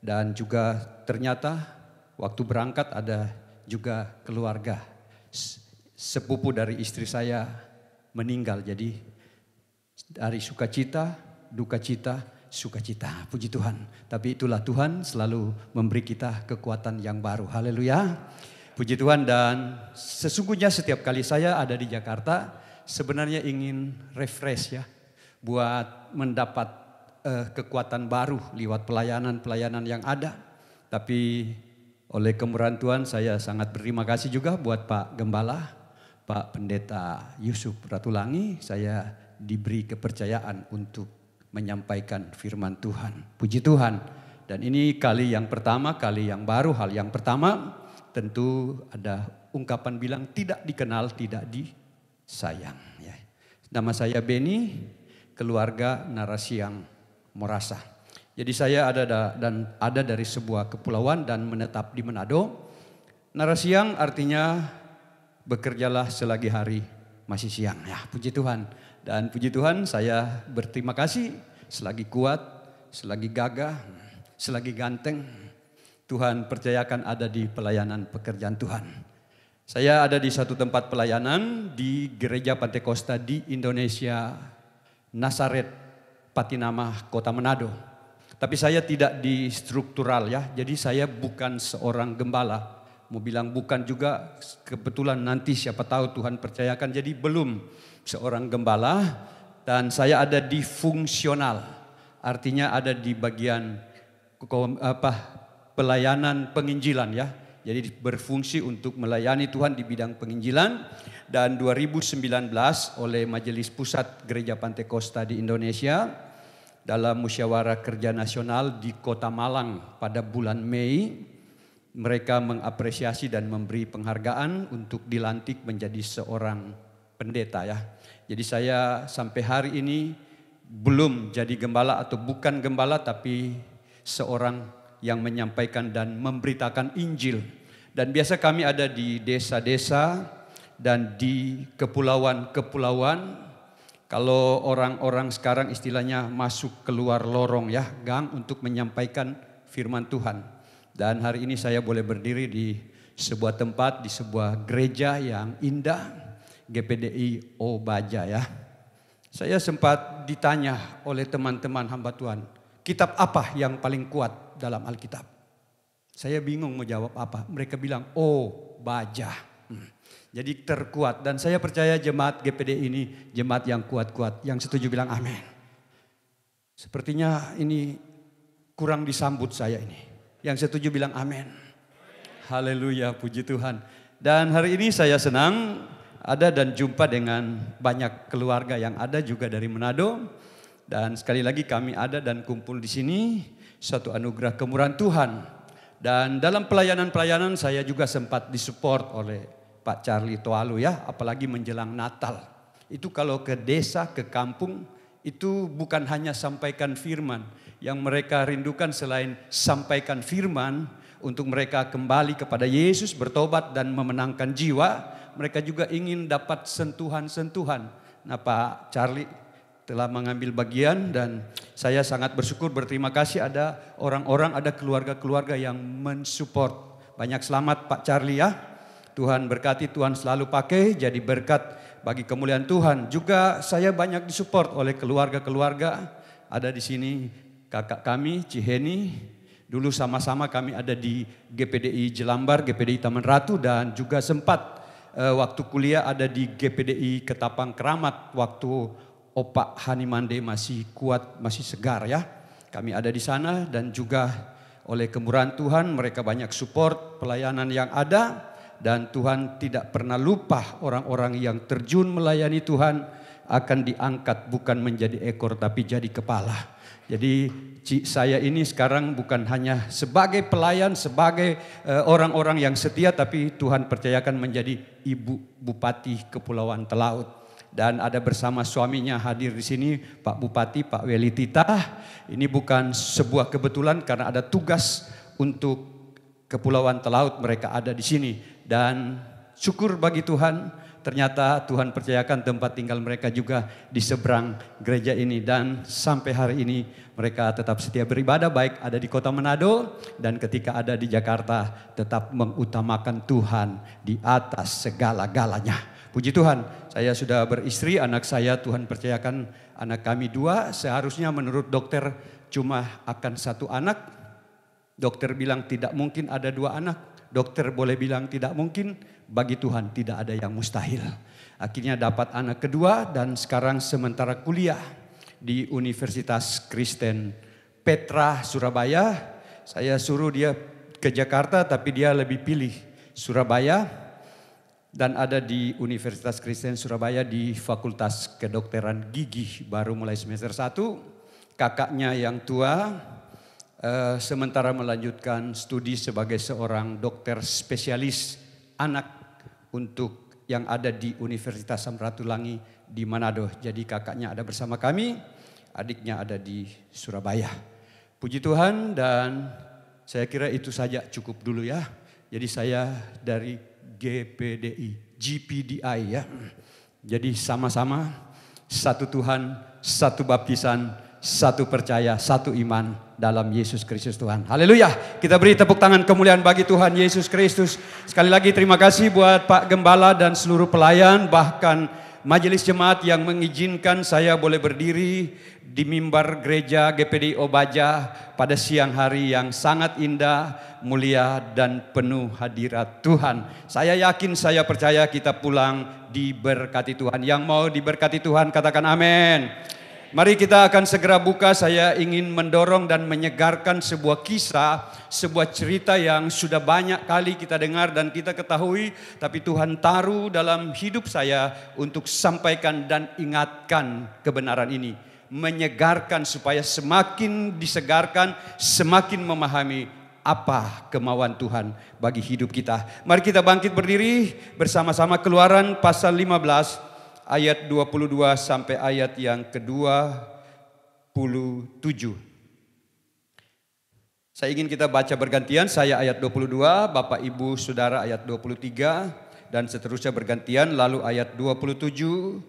Dan juga ternyata waktu berangkat ada juga keluarga sepupu dari istri saya meninggal. Jadi dari sukacita, dukacita, sukacita. Puji Tuhan. Tapi itulah Tuhan selalu memberi kita kekuatan yang baru. Haleluya. Puji Tuhan. Dan sesungguhnya setiap kali saya ada di Jakarta sebenarnya ingin refresh ya. Buat mendapat kekuatan baru lewat pelayanan-pelayanan yang ada. Tapi oleh kemurahan Tuhan saya sangat berterima kasih juga buat Pak Gembala, Pak Pendeta Yusuf Ratulangi. Saya diberi kepercayaan untuk menyampaikan firman Tuhan. Puji Tuhan. Dan ini kali yang pertama, kali yang baru. Hal yang pertama tentu ada ungkapan bilang tidak dikenal, tidak disayang. Ya. Nama saya Beni, keluarga Narasiang Morasa. Jadi saya ada dari sebuah kepulauan dan menetap di Manado. Narasiang artinya bekerjalah selagi hari masih siang. Ya, puji Tuhan. Dan puji Tuhan saya berterima kasih selagi kuat, selagi gagah, selagi ganteng. Tuhan percayakan ada di pelayanan pekerjaan Tuhan. Saya ada di satu tempat pelayanan di Gereja Pantekosta di Indonesia, Nazaret, Patinama, Kota Manado. Tapi saya tidak di struktural ya, jadi saya bukan seorang gembala. Mau bilang bukan juga, kebetulan nanti siapa tahu Tuhan percayakan, jadi belum seorang gembala. Dan saya ada di fungsional, artinya ada di bagian pelayanan penginjilan ya. Jadi berfungsi untuk melayani Tuhan di bidang penginjilan. Dan 2019 oleh Majelis Pusat Gereja Pantekosta di Indonesia dalam musyawarah kerja nasional di Kota Malang pada bulan Mei, mereka mengapresiasi dan memberi penghargaan untuk dilantik menjadi seorang pendeta ya. Jadi saya sampai hari ini belum jadi gembala atau bukan gembala, tapi seorang yang menyampaikan dan memberitakan Injil. Dan biasa kami ada di desa-desa dan di kepulauan-kepulauan. Kalau orang-orang sekarang istilahnya masuk keluar lorong ya, gang untuk menyampaikan firman Tuhan. Dan hari ini saya boleh berdiri di sebuah tempat, di sebuah gereja yang indah, GPDI Obaja ya. Saya sempat ditanya oleh teman-teman hamba Tuhan, kitab apa yang paling kuat dalam Alkitab? Saya bingung mau jawab apa. Mereka bilang, Obaja. Jadi terkuat. Dan saya percaya jemaat GPD ini jemaat yang kuat-kuat. Yang setuju bilang amin. Sepertinya ini kurang disambut saya ini. Yang setuju bilang amin. Haleluya, puji Tuhan. Dan hari ini saya senang ada dan jumpa dengan banyak keluarga yang ada juga dari Manado. Dan sekali lagi kami ada dan kumpul di sini, suatu anugerah kemurahan Tuhan. Dan dalam pelayanan-pelayanan saya juga sempat disupport oleh Pak Charlie Toalu ya, apalagi menjelang Natal. Itu kalau ke desa, ke kampung, itu bukan hanya sampaikan firman. Yang mereka rindukan selain sampaikan firman, untuk mereka kembali kepada Yesus, bertobat dan memenangkan jiwa, mereka juga ingin dapat sentuhan-sentuhan. Nah Pak Charlie telah mengambil bagian dan saya sangat bersyukur, berterima kasih ada orang-orang, ada keluarga-keluarga yang mensupport. Banyak selamat Pak Charlie ya. Tuhan berkati, Tuhan selalu pakai jadi berkat bagi kemuliaan Tuhan. Juga saya banyak disupport oleh keluarga-keluarga. Ada di sini kakak kami Ciheni. Dulu sama-sama kami ada di GPDI Jelambar, GPDI Taman Ratu dan juga sempat waktu kuliah ada di GPDI Ketapang Keramat waktu Opak Hanimande masih kuat, masih segar ya. Kami ada di sana dan juga oleh kemurahan Tuhan mereka banyak support pelayanan yang ada. Dan Tuhan tidak pernah lupa orang-orang yang terjun melayani Tuhan akan diangkat bukan menjadi ekor tapi jadi kepala. Jadi saya ini sekarang bukan hanya sebagai pelayan, sebagai orang-orang yang setia, tapi Tuhan percayakan menjadi Ibu Bupati Kepulauan Talaut. Dan ada bersama suaminya hadir di sini Pak Bupati, Pak Weli Tita. Ini bukan sebuah kebetulan karena ada tugas untuk Kepulauan Talaut, mereka ada di sini. Dan syukur bagi Tuhan, ternyata Tuhan percayakan tempat tinggal mereka juga di seberang gereja ini. Dan sampai hari ini mereka tetap setia beribadah, baik ada di kota Manado dan ketika ada di Jakarta tetap mengutamakan Tuhan di atas segala-galanya. Puji Tuhan, saya sudah beristri, anak saya Tuhan percayakan anak kami 2. Seharusnya menurut dokter cuma akan 1 anak. Dokter bilang tidak mungkin ada 2 anak. Dokter boleh bilang tidak mungkin, bagi Tuhan tidak ada yang mustahil. Akhirnya dapat anak kedua dan sekarang sementara kuliah di Universitas Kristen Petra Surabaya. Saya suruh dia ke Jakarta tapi dia lebih pilih Surabaya dan ada di Universitas Kristen Surabaya di Fakultas Kedokteran Gigi baru mulai semester 1. Kakaknya yang tua sementara melanjutkan studi sebagai seorang dokter spesialis anak untuk yang ada di Universitas Samratulangi di Manado. Jadi kakaknya ada bersama kami, adiknya ada di Surabaya. Puji Tuhan dan saya kira itu saja cukup dulu ya. Jadi saya dari GPDI ya. Jadi sama-sama satu Tuhan, satu baptisan, satu percaya, satu iman dalam Yesus Kristus Tuhan. Haleluya. Kita beri tepuk tangan kemuliaan bagi Tuhan Yesus Kristus. Sekali lagi terima kasih buat Pak Gembala dan seluruh pelayan, bahkan majelis jemaat yang mengizinkan saya boleh berdiri di mimbar gereja GPDI Obaja pada siang hari yang sangat indah, mulia dan penuh hadirat Tuhan. Saya yakin, saya percaya kita pulang diberkati Tuhan. Yang mau diberkati Tuhan katakan amin. Mari kita akan segera buka. Saya ingin mendorong dan menyegarkan sebuah kisah, sebuah cerita yang sudah banyak kali kita dengar dan kita ketahui, tapi Tuhan taruh dalam hidup saya untuk sampaikan dan ingatkan kebenaran ini. Menyegarkan supaya semakin disegarkan, semakin memahami apa kemauan Tuhan bagi hidup kita. Mari kita bangkit berdiri bersama-sama. Keluaran pasal 15. Ayat 22 sampai ayat yang ke-27. Saya ingin kita baca bergantian, saya ayat 22, Bapak Ibu Saudara ayat 23, dan seterusnya bergantian, lalu ayat 27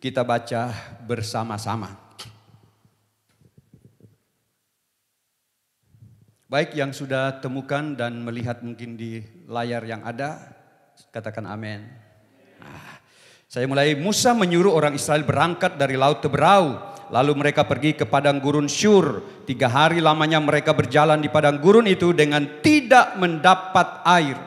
kita baca bersama-sama. Baik yang sudah temukan dan melihat mungkin di layar yang ada, katakan amin. Saya mulai. Musa menyuruh orang Israel berangkat dari Laut Teberau. Lalu mereka pergi ke padang gurun Syur. 3 hari lamanya mereka berjalan di padang gurun itu dengan tidak mendapat air.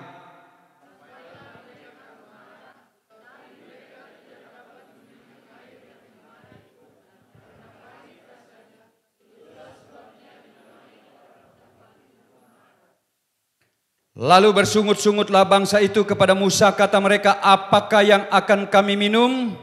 Lalu bersungut-sungutlah bangsa itu kepada Musa, kata mereka, apakah yang akan kami minum?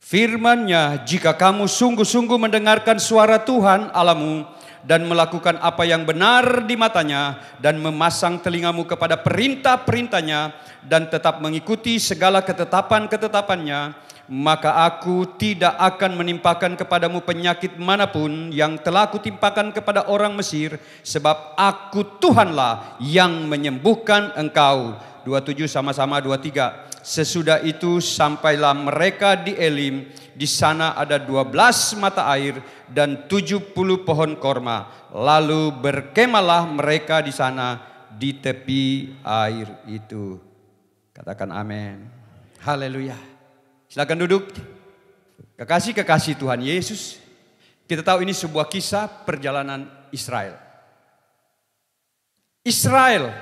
Firman-Nya, jika kamu sungguh-sungguh mendengarkan suara Tuhan Allahmu dan melakukan apa yang benar di matanya dan memasang telingamu kepada perintah-perintahnya dan tetap mengikuti segala ketetapan-ketetapannya, maka aku tidak akan menimpakan kepadamu penyakit manapun yang telah kutimpakan kepada orang Mesir, sebab aku Tuhanlah yang menyembuhkan engkau. 27 sama-sama 23. Sesudah itu sampailah mereka di Elim. Di sana ada 12 mata air dan 70 pohon korma. Lalu berkemalah mereka di sana di tepi air itu. Katakan amin. Haleluya. Silakan duduk. Kekasih-kekasih Tuhan Yesus, kita tahu ini sebuah kisah perjalanan Israel. Israel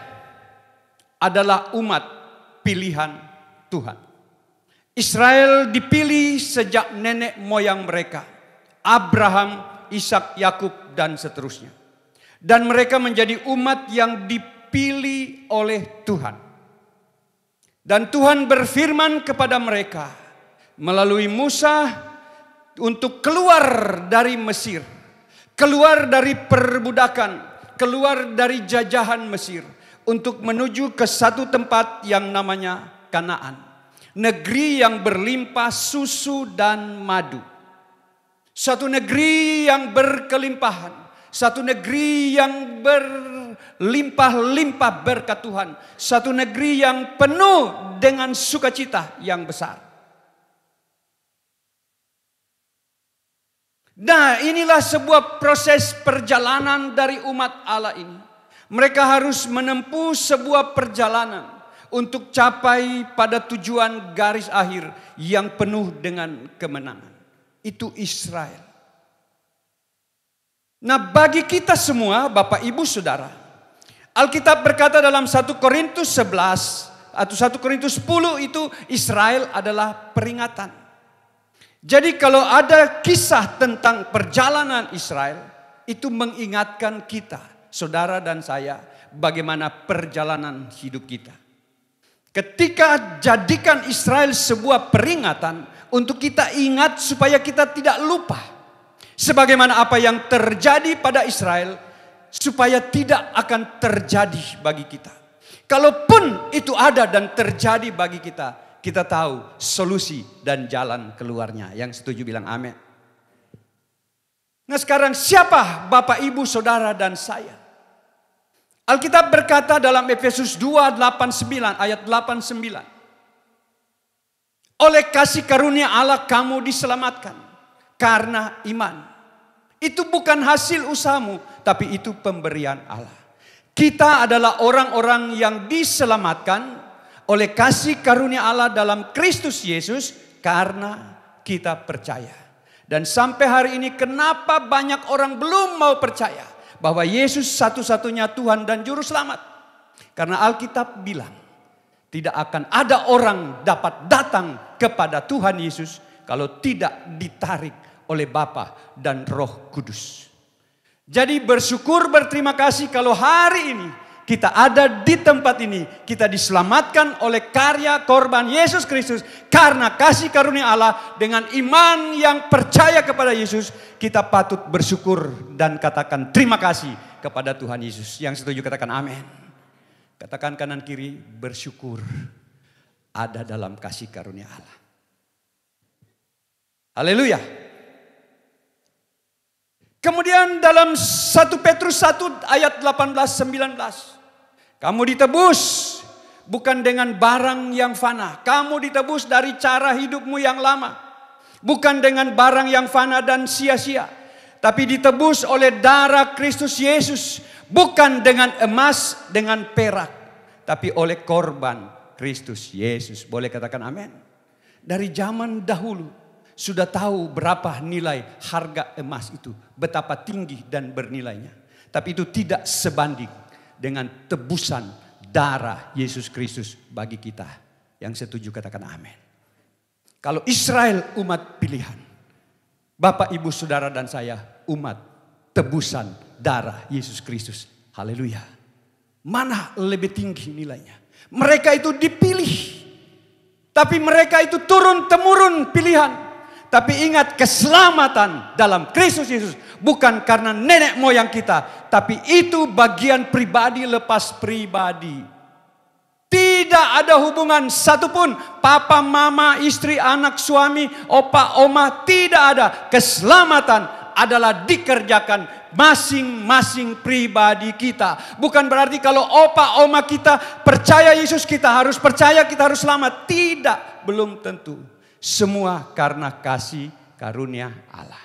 adalah umat pilihan Tuhan. Israel dipilih sejak nenek moyang mereka, Abraham, Ishak, Yakub dan seterusnya. Dan mereka menjadi umat yang dipilih oleh Tuhan. Dan Tuhan berfirman kepada mereka melalui Musa untuk keluar dari Mesir, keluar dari perbudakan, keluar dari jajahan Mesir, untuk menuju ke satu tempat yang namanya Kanaan, negeri yang berlimpah susu dan madu, satu negeri yang berkelimpahan, satu negeri yang berlimpah-limpah berkat Tuhan, satu negeri yang penuh dengan sukacita yang besar. Nah, inilah sebuah proses perjalanan dari umat Allah ini. Mereka harus menempuh sebuah perjalanan untuk capai pada tujuan garis akhir yang penuh dengan kemenangan. Itu Israel. Nah, bagi kita semua, Bapak Ibu Saudara, Alkitab berkata dalam 1 Korintus 11 atau 1 Korintus 10 itu Israel adalah peringatan. Jadi kalau ada kisah tentang perjalanan Israel, itu mengingatkan kita, saudara dan saya, bagaimana perjalanan hidup kita. Ketika jadikan Israel sebuah peringatan untuk kita ingat supaya kita tidak lupa. Sebagaimana apa yang terjadi pada Israel, supaya tidak akan terjadi bagi kita. Kalaupun itu ada dan terjadi bagi kita, kita tahu solusi dan jalan keluarnya. Yang setuju bilang amin. Nah, sekarang siapa Bapak, Ibu, Saudara dan saya? Alkitab berkata dalam Efesus 2:8-9 ayat 8-9. Oleh kasih karunia Allah kamu diselamatkan karena iman. Itu bukan hasil usahamu, tapi itu pemberian Allah. Kita adalah orang-orang yang diselamatkan oleh kasih karunia Allah dalam Kristus Yesus karena kita percaya. Dan sampai hari ini kenapa banyak orang belum mau percaya bahwa Yesus satu-satunya Tuhan dan Juru Selamat? Karena Alkitab bilang tidak akan ada orang dapat datang kepada Tuhan Yesus kalau tidak ditarik oleh Bapa dan Roh Kudus. Jadi bersyukur, berterima kasih kalau hari ini kita ada di tempat ini, kita diselamatkan oleh karya korban Yesus Kristus. Karena kasih karunia Allah dengan iman yang percaya kepada Yesus, kita patut bersyukur dan katakan terima kasih kepada Tuhan Yesus. Yang setuju katakan amin. Katakan kanan kiri, bersyukur ada dalam kasih karunia Allah. Haleluya. Kemudian dalam 1 Petrus 1 ayat 18-19. Kamu ditebus bukan dengan barang yang fana. Kamu ditebus dari cara hidupmu yang lama. Bukan dengan barang yang fana dan sia-sia. Tapi ditebus oleh darah Kristus Yesus. Bukan dengan emas, dengan perak. Tapi oleh korban Kristus Yesus. Boleh katakan amin. Dari zaman dahulu sudah tahu berapa nilai harga emas itu. Betapa tinggi dan bernilainya. Tapi itu tidak sebanding dengan tebusan darah Yesus Kristus bagi kita. Yang setuju katakan amin. Kalau Israel umat pilihan, Bapak, Ibu, Saudara dan saya umat tebusan darah Yesus Kristus. Haleluya. Mana lebih tinggi nilainya? Mereka itu dipilih. Tapi mereka itu turun-temurun pilihan. Tapi ingat, keselamatan dalam Kristus Yesus bukan karena nenek moyang kita, tapi itu bagian pribadi lepas pribadi. Tidak ada hubungan satupun. Papa, mama, istri, anak, suami, opa, oma. Tidak ada. Keselamatan adalah dikerjakan masing-masing pribadi kita. Bukan berarti kalau opa, oma kita percaya Yesus, kita harus percaya, kita harus selamat. Tidak, belum tentu. Semua karena kasih karunia Allah.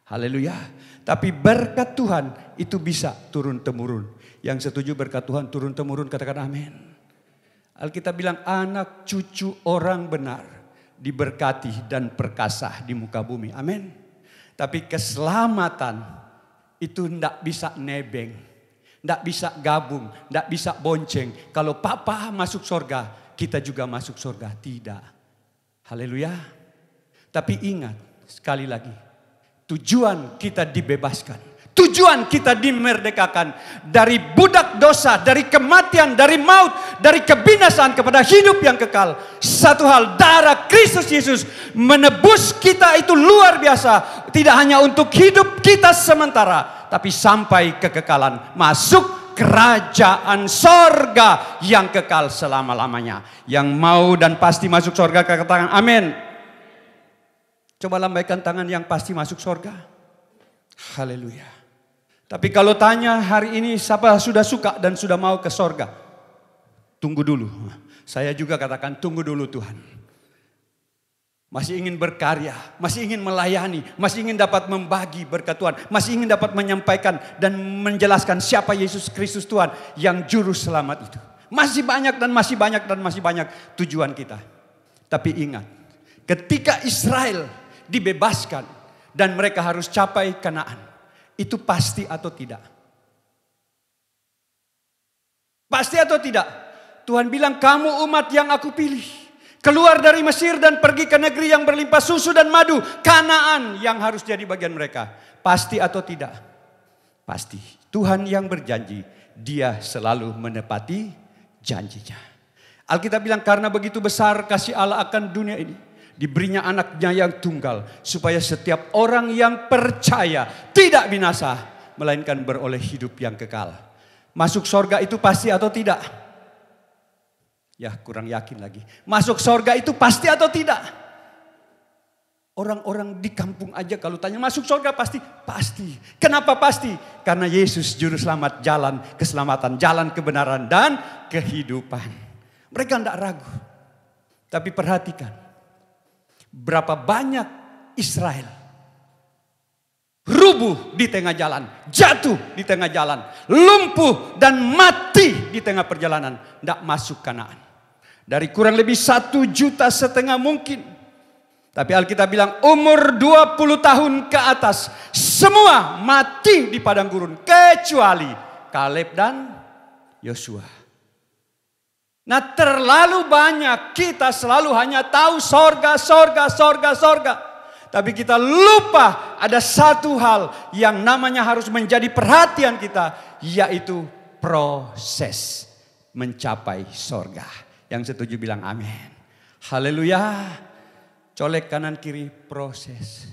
Haleluya. Tapi berkat Tuhan itu bisa turun-temurun. Yang setuju berkat Tuhan turun-temurun, katakan amin. Alkitab bilang anak cucu orang benar diberkati dan perkasa di muka bumi. Amin. Tapi keselamatan itu tidak bisa nebeng. Tidak bisa gabung. Tidak bisa bonceng. Kalau papa masuk surga, kita juga masuk surga. Tidak. Haleluya. Tapi ingat sekali lagi. Tujuan kita dibebaskan. Tujuan kita dimerdekakan dari budak dosa, dari kematian, dari maut, dari kebinasaan kepada hidup yang kekal. Satu hal, darah Kristus Yesus menebus kita itu luar biasa. Tidak hanya untuk hidup kita sementara, tapi sampai kekekalan. Masuk kerajaan sorga yang kekal selama-lamanya. Yang mau dan pasti masuk sorga, katakan amin. Coba lambaikan tangan yang pasti masuk sorga. Haleluya. Tapi kalau tanya hari ini siapa sudah suka dan sudah mau ke sorga? Tunggu dulu. Saya juga katakan tunggu dulu Tuhan. Masih ingin berkarya, masih ingin melayani, masih ingin dapat membagi berkat Tuhan. Masih ingin dapat menyampaikan dan menjelaskan siapa Yesus Kristus Tuhan yang juru selamat itu. Masih banyak dan masih banyak dan masih banyak tujuan kita. Tapi ingat, ketika Israel dibebaskan dan mereka harus capai Kanaan. Itu pasti atau tidak? Pasti atau tidak? Tuhan bilang kamu umat yang aku pilih. Keluar dari Mesir dan pergi ke negeri yang berlimpah susu dan madu. Kanaan yang harus jadi bagian mereka. Pasti atau tidak? Pasti. Tuhan yang berjanji, dia selalu menepati janjinya. Alkitab bilang karena begitu besar kasih Allah akan dunia ini. Diberinya anaknya yang tunggal. Supaya setiap orang yang percaya tidak binasa. Melainkan beroleh hidup yang kekal. Masuk sorga itu pasti atau tidak? Ya kurang yakin lagi. Masuk sorga itu pasti atau tidak? Orang-orang di kampung aja kalau tanya masuk sorga pasti? Pasti. Kenapa pasti? Karena Yesus juru selamat, jalan keselamatan, jalan kebenaran dan kehidupan. Mereka tidak ragu. Tapi perhatikan. Berapa banyak Israel rubuh di tengah jalan, jatuh di tengah jalan, lumpuh dan mati di tengah perjalanan, tidak masuk Kanaan. Dari kurang lebih 1,5 juta mungkin. Tapi Alkitab bilang umur 20 tahun ke atas semua mati di padang gurun kecuali Kaleb dan Yosua. Nah terlalu banyak kita selalu hanya tahu sorga. Tapi kita lupa ada satu hal yang namanya harus menjadi perhatian kita. Yaitu proses mencapai sorga. Yang setuju bilang amin. Haleluya. Colek kanan kiri proses.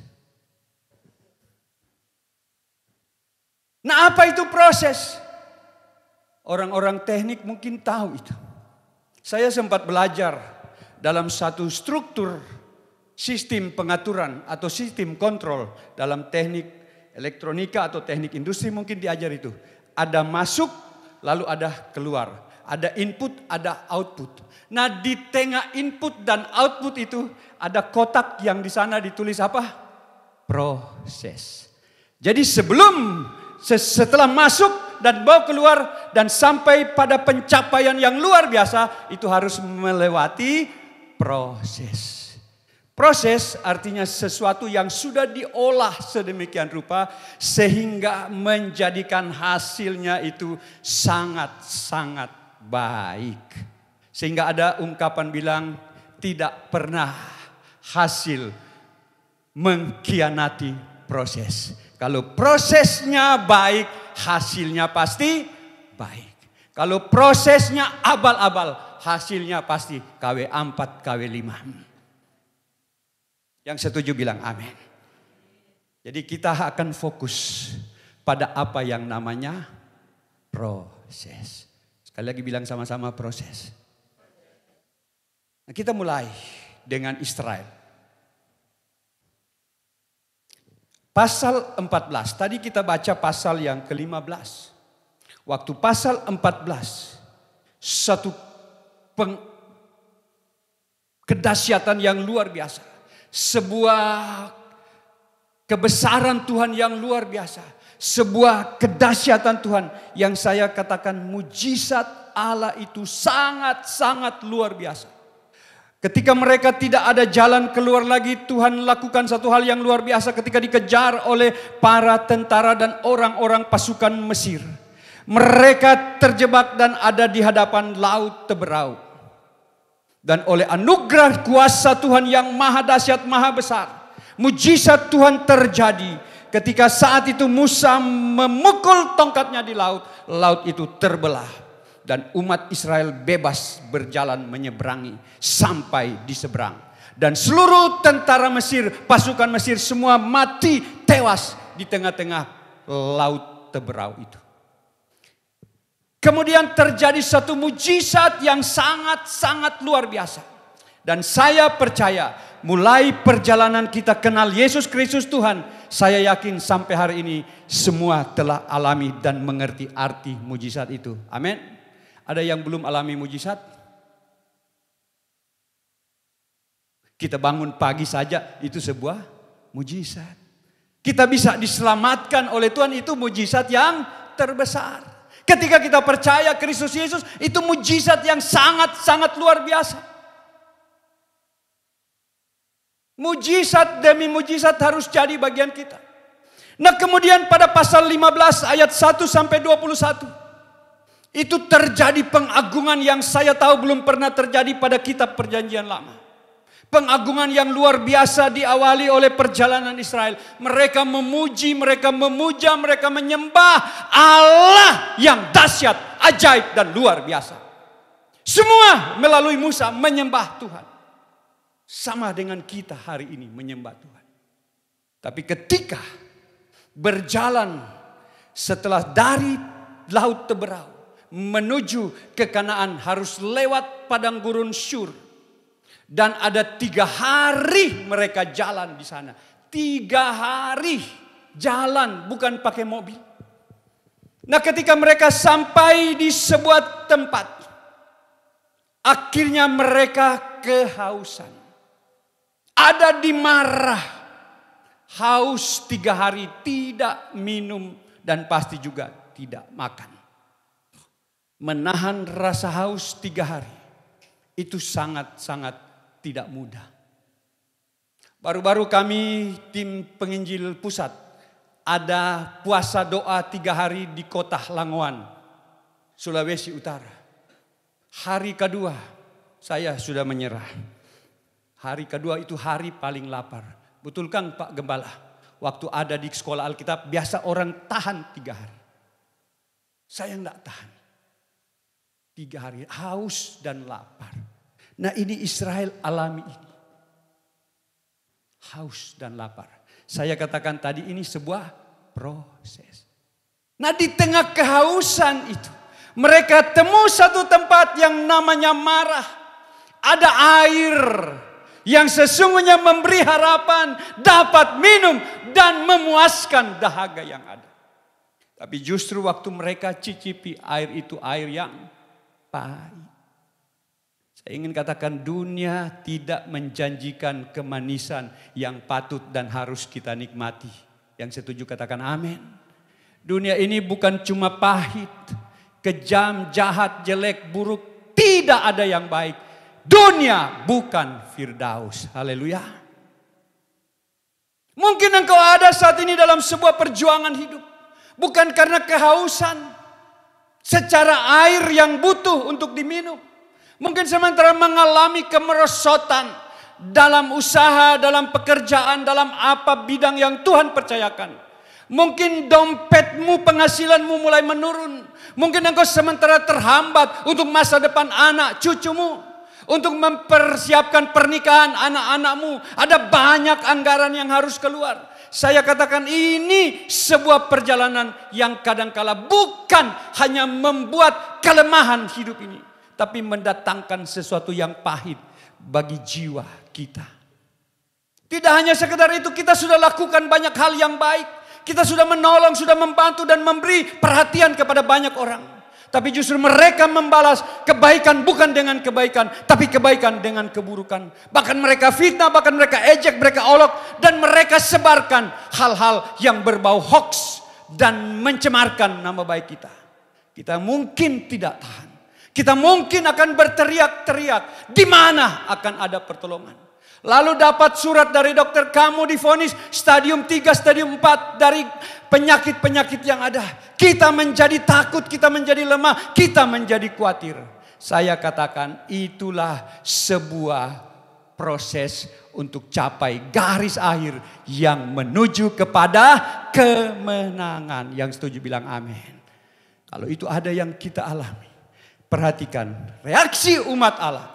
Nah apa itu proses? Orang-orang teknik mungkin tahu itu. Saya sempat belajar dalam satu struktur sistem pengaturan atau sistem kontrol dalam teknik elektronika atau teknik industri mungkin diajar itu. Ada masuk lalu ada keluar. Ada input, ada output. Nah di tengah input dan output itu ada kotak yang di sana ditulis apa? Proses. Jadi setelah masuk dan bawa keluar dan sampai pada pencapaian yang luar biasa itu harus melewati proses. Proses artinya sesuatu yang sudah diolah sedemikian rupa sehingga menjadikan hasilnya itu sangat-sangat baik. Sehingga ada ungkapan bilang tidak pernah hasil mengkhianati proses. Kalau prosesnya baik, hasilnya pasti baik. Kalau prosesnya abal-abal, hasilnya pasti KW4, KW5. Yang setuju bilang amin. Jadi kita akan fokus pada apa yang namanya proses. Sekali lagi bilang sama-sama proses. Nah, kita mulai dengan Israel. Pasal 14, tadi kita baca pasal yang ke-15. Waktu pasal 14, satu kedahsyatan yang luar biasa. Sebuah kebesaran Tuhan yang luar biasa. Sebuah kedahsyatan Tuhan yang saya katakan mujizat Allah itu sangat-sangat luar biasa. Ketika mereka tidak ada jalan keluar lagi, Tuhan lakukan satu hal yang luar biasa ketika dikejar oleh para tentara dan orang-orang pasukan Mesir. Mereka terjebak dan ada di hadapan laut teberau. Dan oleh anugerah kuasa Tuhan yang maha dahsyat, maha besar, mujizat Tuhan terjadi. Ketika saat itu Musa memukul tongkatnya di laut, laut itu terbelah. Dan umat Israel bebas berjalan menyeberangi sampai di seberang. Dan seluruh tentara Mesir, pasukan Mesir semua mati tewas di tengah-tengah laut teberau itu. Kemudian terjadi satu mujizat yang sangat-sangat luar biasa. Dan saya percaya mulai perjalanan kita kenal Yesus Kristus Tuhan, saya yakin sampai hari ini semua telah alami dan mengerti arti mujizat itu. Amin. Ada yang belum alami mujizat? Kita bangun pagi saja itu sebuah mujizat. Kita bisa diselamatkan oleh Tuhan itu mujizat yang terbesar. Ketika kita percaya Kristus Yesus itu mujizat yang sangat-sangat luar biasa. Mujizat demi mujizat harus jadi bagian kita. Nah, kemudian pada pasal 15 ayat 1 sampai 21. Itu terjadi pengagungan yang saya tahu belum pernah terjadi pada kitab Perjanjian Lama. Pengagungan yang luar biasa diawali oleh perjalanan Israel. Mereka memuji, mereka memuja, mereka menyembah Allah yang dahsyat, ajaib dan luar biasa. Semua melalui Musa menyembah Tuhan. Sama dengan kita hari ini menyembah Tuhan. Tapi ketika berjalan setelah dari laut teberau menuju ke Kanaan harus lewat padang gurun Syur. Dan ada 3 hari mereka jalan di sana. 3 hari jalan, bukan pakai mobil. Nah, ketika mereka sampai di sebuah tempat, akhirnya mereka kehausan. Ada di marah, haus 3 hari tidak minum dan pasti juga tidak makan. Menahan rasa haus 3 hari itu sangat-sangat tidak mudah. Baru-baru kami tim penginjil pusat ada puasa doa 3 hari di kota Langoan, Sulawesi Utara. Hari kedua saya sudah menyerah. Hari kedua itu hari paling lapar. Betul kan Pak Gembala? Waktu ada di sekolah Alkitab biasa orang tahan 3 hari. Saya enggak tahan. 3 hari haus dan lapar. Nah, ini Israel alami ini. Haus dan lapar. Saya katakan tadi ini sebuah proses. Nah, di tengah kehausan itu mereka temu satu tempat yang namanya Marah. Ada air yang sesungguhnya memberi harapan dapat minum dan memuaskan dahaga yang ada. Tapi justru waktu mereka cicipi air itu air yang pahit. Saya ingin katakan dunia tidak menjanjikan kemanisan yang patut dan harus kita nikmati. Yang setuju katakan amin. Dunia ini bukan cuma pahit, kejam, jahat, jelek, buruk. Tidak ada yang baik. Dunia bukan Firdaus. Haleluya. Mungkin engkau ada saat ini dalam sebuah perjuangan hidup. Bukan karena kehausan. Secara air yang butuh untuk diminum. Mungkin sementara mengalami kemerosotan dalam usaha, dalam pekerjaan, dalam apa bidang yang Tuhan percayakan. Mungkin dompetmu, penghasilanmu mulai menurun. Mungkin engkau sementara terhambat untuk masa depan anak cucumu. Untuk mempersiapkan pernikahan anak-anakmu. Ada banyak anggaran yang harus keluar. Saya katakan ini sebuah perjalanan yang kadangkala bukan hanya membuat kelemahan hidup ini. Tapi mendatangkan sesuatu yang pahit. bagi jiwa kita. Tidak hanya sekedar itu, kita sudah lakukan banyak hal yang baik. Kita sudah menolong, sudah membantu dan memberi perhatian kepada banyak orang. Tapi justru mereka membalas kebaikan bukan dengan kebaikan, tapi kebaikan dengan keburukan. Bahkan mereka fitnah, bahkan mereka ejek, mereka olok, dan mereka sebarkan hal-hal yang berbau hoax dan mencemarkan nama baik kita. Kita mungkin tidak tahan. Kita mungkin akan berteriak-teriak, di mana akan ada pertolongan. Lalu dapat surat dari dokter, kamu divonis stadium 3, stadium 4 dari penyakit-penyakit yang ada. Kita menjadi takut, kita menjadi lemah, kita menjadi khawatir. Saya katakan itulah sebuah proses untuk capai garis akhir yang menuju kepada kemenangan. Yang setuju bilang amin. Kalau itu ada yang kita alami, perhatikan reaksi umat Allah.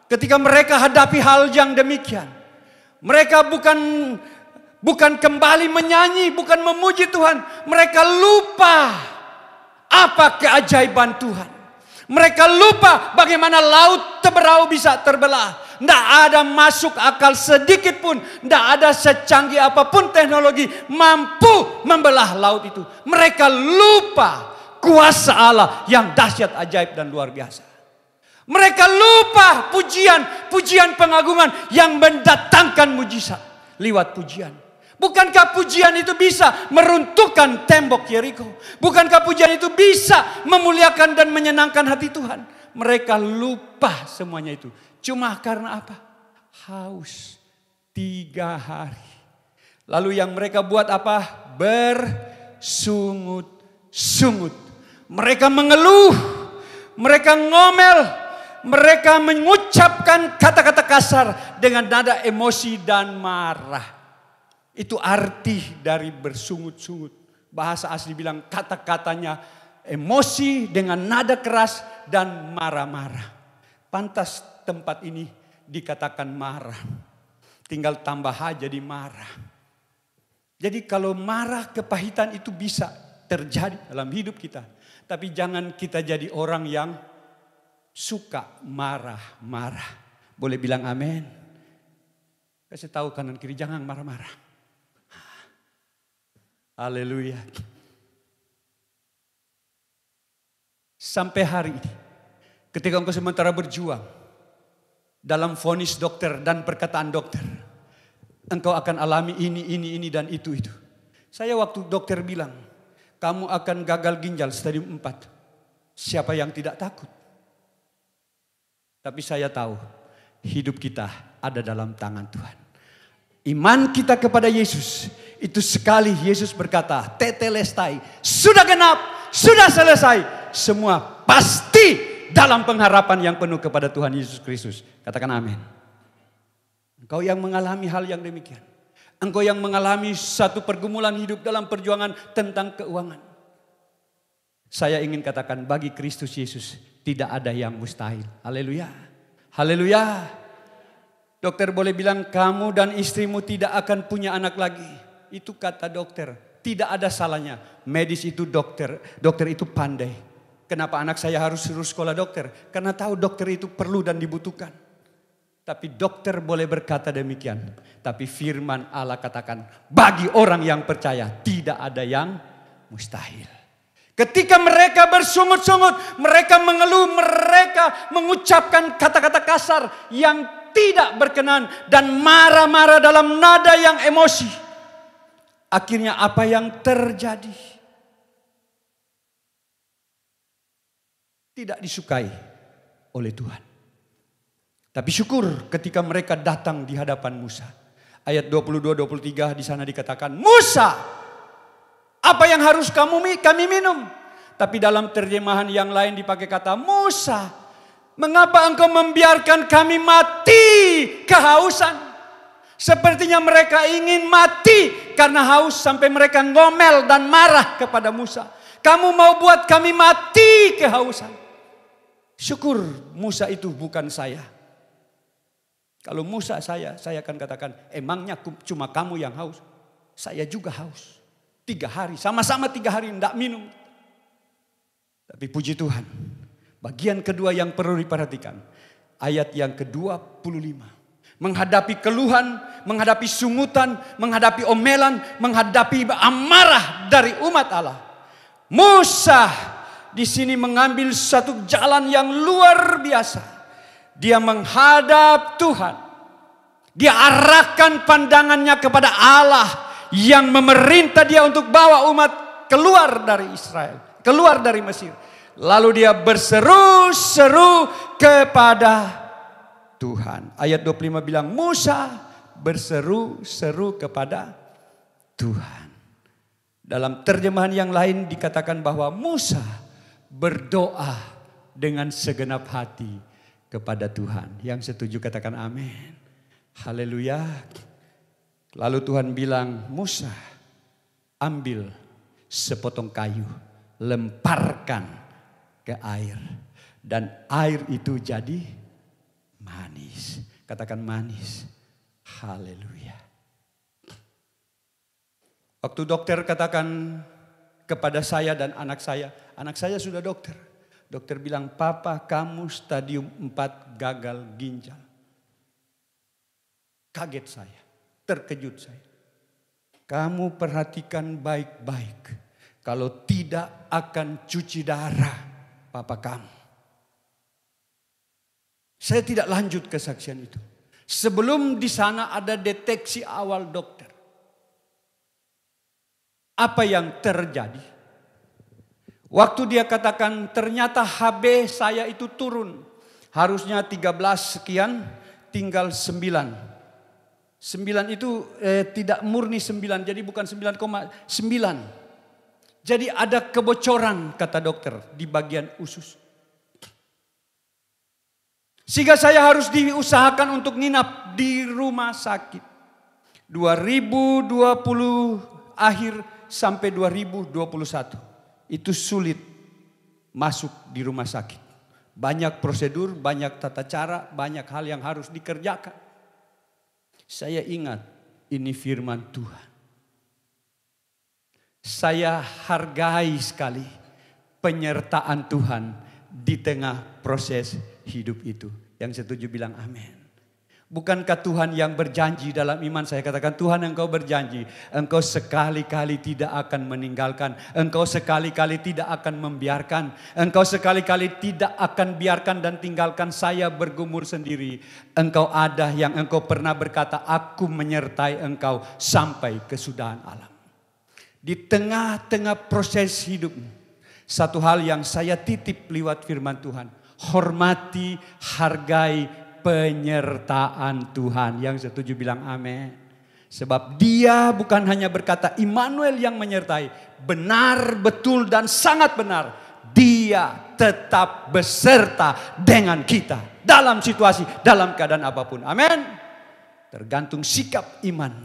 Ketika mereka hadapi hal yang demikian, mereka bukan kembali menyanyi, bukan memuji Tuhan. Mereka lupa apa keajaiban Tuhan. Mereka lupa bagaimana laut Teberau bisa terbelah. Tidak ada masuk akal sedikit pun, tidak ada secanggih apapun teknologi mampu membelah laut itu. Mereka lupa kuasa Allah yang dahsyat, ajaib dan luar biasa. Mereka lupa pujian pengagungan yang mendatangkan mujizat lewat pujian. Bukankah pujian itu bisa meruntuhkan tembok Yeriko? Bukankah pujian itu bisa memuliakan dan menyenangkan hati Tuhan? Mereka lupa semuanya itu. Cuma karena apa? Haus 3 hari. Lalu yang mereka buat apa? Bersungut-sungut. Mereka mengeluh. Mereka ngomel. Mereka mengucapkan kata-kata kasar dengan nada emosi dan marah. Itu arti dari bersungut-sungut. Bahasa asli bilang kata-katanya emosi dengan nada keras dan marah-marah. Pantas tempat ini dikatakan marah. Tinggal tambah aja jadi marah. Jadi kalau marah, kepahitan itu bisa terjadi dalam hidup kita. Tapi jangan kita jadi orang yang suka marah-marah. Boleh bilang amin? Kasih tahu kanan kiri, jangan marah-marah. Haleluya. Sampai hari ini, ketika engkau sementara berjuang dalam vonis dokter dan perkataan dokter, engkau akan alami ini dan itu. Saya waktu dokter bilang, kamu akan gagal ginjal stadium 4. Siapa yang tidak takut? Tapi saya tahu hidup kita ada dalam tangan Tuhan. Iman kita kepada Yesus itu sekali Yesus berkata, tetelestai, sudah genap, sudah selesai. Semua pasti dalam pengharapan yang penuh kepada Tuhan Yesus Kristus. Katakan amin. Engkau yang mengalami hal yang demikian. Engkau yang mengalami satu pergumulan hidup dalam perjuangan tentang keuangan. Saya ingin katakan bagi Kristus Yesus tidak ada yang mustahil. Haleluya. Haleluya. Dokter boleh bilang kamu dan istrimu tidak akan punya anak lagi. Itu kata dokter. Tidak ada salahnya. Medis itu dokter. Dokter itu pandai. Kenapa anak saya harus suruh sekolah dokter? Karena tahu dokter itu perlu dan dibutuhkan. Tapi dokter boleh berkata demikian. Tapi firman Allah katakan bagi orang yang percaya tidak ada yang mustahil. Ketika mereka bersungut-sungut, mereka mengeluh, mereka mengucapkan kata-kata kasar yang tidak berkenan dan marah-marah dalam nada yang emosi. Akhirnya apa yang terjadi? Tidak disukai oleh Tuhan. Tapi syukur ketika mereka datang di hadapan Musa. Ayat 22-23 di sana dikatakan, Musa, apa yang harus kami minum? Tapi dalam terjemahan yang lain dipakai kata, Musa, mengapa engkau membiarkan kami mati kehausan? Sepertinya mereka ingin mati karena haus sampai mereka ngomel dan marah kepada Musa. Kamu mau buat kami mati kehausan. Syukur Musa itu bukan saya. Kalau Musa saya akan katakan, emangnya cuma kamu yang haus? Saya juga haus. 3 hari, sama-sama 3 hari tidak minum. Tapi puji Tuhan, bagian kedua yang perlu diperhatikan. ayat yang ke-25. Menghadapi keluhan, menghadapi sungutan, menghadapi omelan, menghadapi amarah dari umat Allah. Musa di sini mengambil satu jalan yang luar biasa. Dia menghadap Tuhan. Dia arahkan pandangannya kepada Allah yang memerintah dia untuk bawa umat keluar dari Israel, keluar dari Mesir. Lalu dia berseru-seru kepada Tuhan. Ayat 25 bilang Musa berseru-seru kepada Tuhan. Dalam terjemahan yang lain dikatakan bahwa Musa berdoa dengan segenap hati kepada Tuhan. Yang setuju katakan amin. Haleluya. Lalu Tuhan bilang, Musa ambil sepotong kayu, lemparkan ke air. Dan air itu jadi manis. Katakan manis. Haleluya. Waktu dokter katakan kepada saya dan anak saya sudah dokter. Dokter bilang, papa kamu stadium 4 gagal ginjal. Kaget saya, terkejut saya. Kamu perhatikan baik-baik. Kalau tidak akan cuci darah papa kamu. Saya tidak lanjut kesaksian itu. Sebelum di sana ada deteksi awal dokter. Apa yang terjadi? Waktu dia katakan ternyata HB saya itu turun. Harusnya 13 sekian, tinggal 9. 9 itu tidak murni 9, jadi bukan 9,9. Jadi ada kebocoran kata dokter di bagian usus. Sehingga saya harus diusahakan untuk nginap di rumah sakit. 2020 akhir sampai 2021. Itu sulit masuk di rumah sakit. Banyak prosedur, banyak tata cara, banyak hal yang harus dikerjakan. Saya ingat ini firman Tuhan. Saya hargai sekali penyertaan Tuhan di tengah proses hidup itu. Yang setuju bilang amin. Bukankah Tuhan yang berjanji dalam iman saya katakan Tuhan engkau berjanji. Engkau sekali-kali tidak akan meninggalkan. Engkau sekali-kali tidak akan membiarkan. Engkau sekali-kali tidak akan biarkan dan tinggalkan saya bergumur sendiri. Engkau ada yang engkau pernah berkata aku menyertai engkau sampai kesudahan alam. Di tengah-tengah proses hidupmu. Satu hal yang saya titip lewat firman Tuhan. Hormati, hargai penyertaan Tuhan. Yang setuju bilang amin. Sebab dia bukan hanya berkata Immanuel yang menyertai. Benar, betul dan sangat benar. Dia tetap beserta dengan kita. Dalam situasi, dalam keadaan apapun. Amin. Tergantung sikap iman.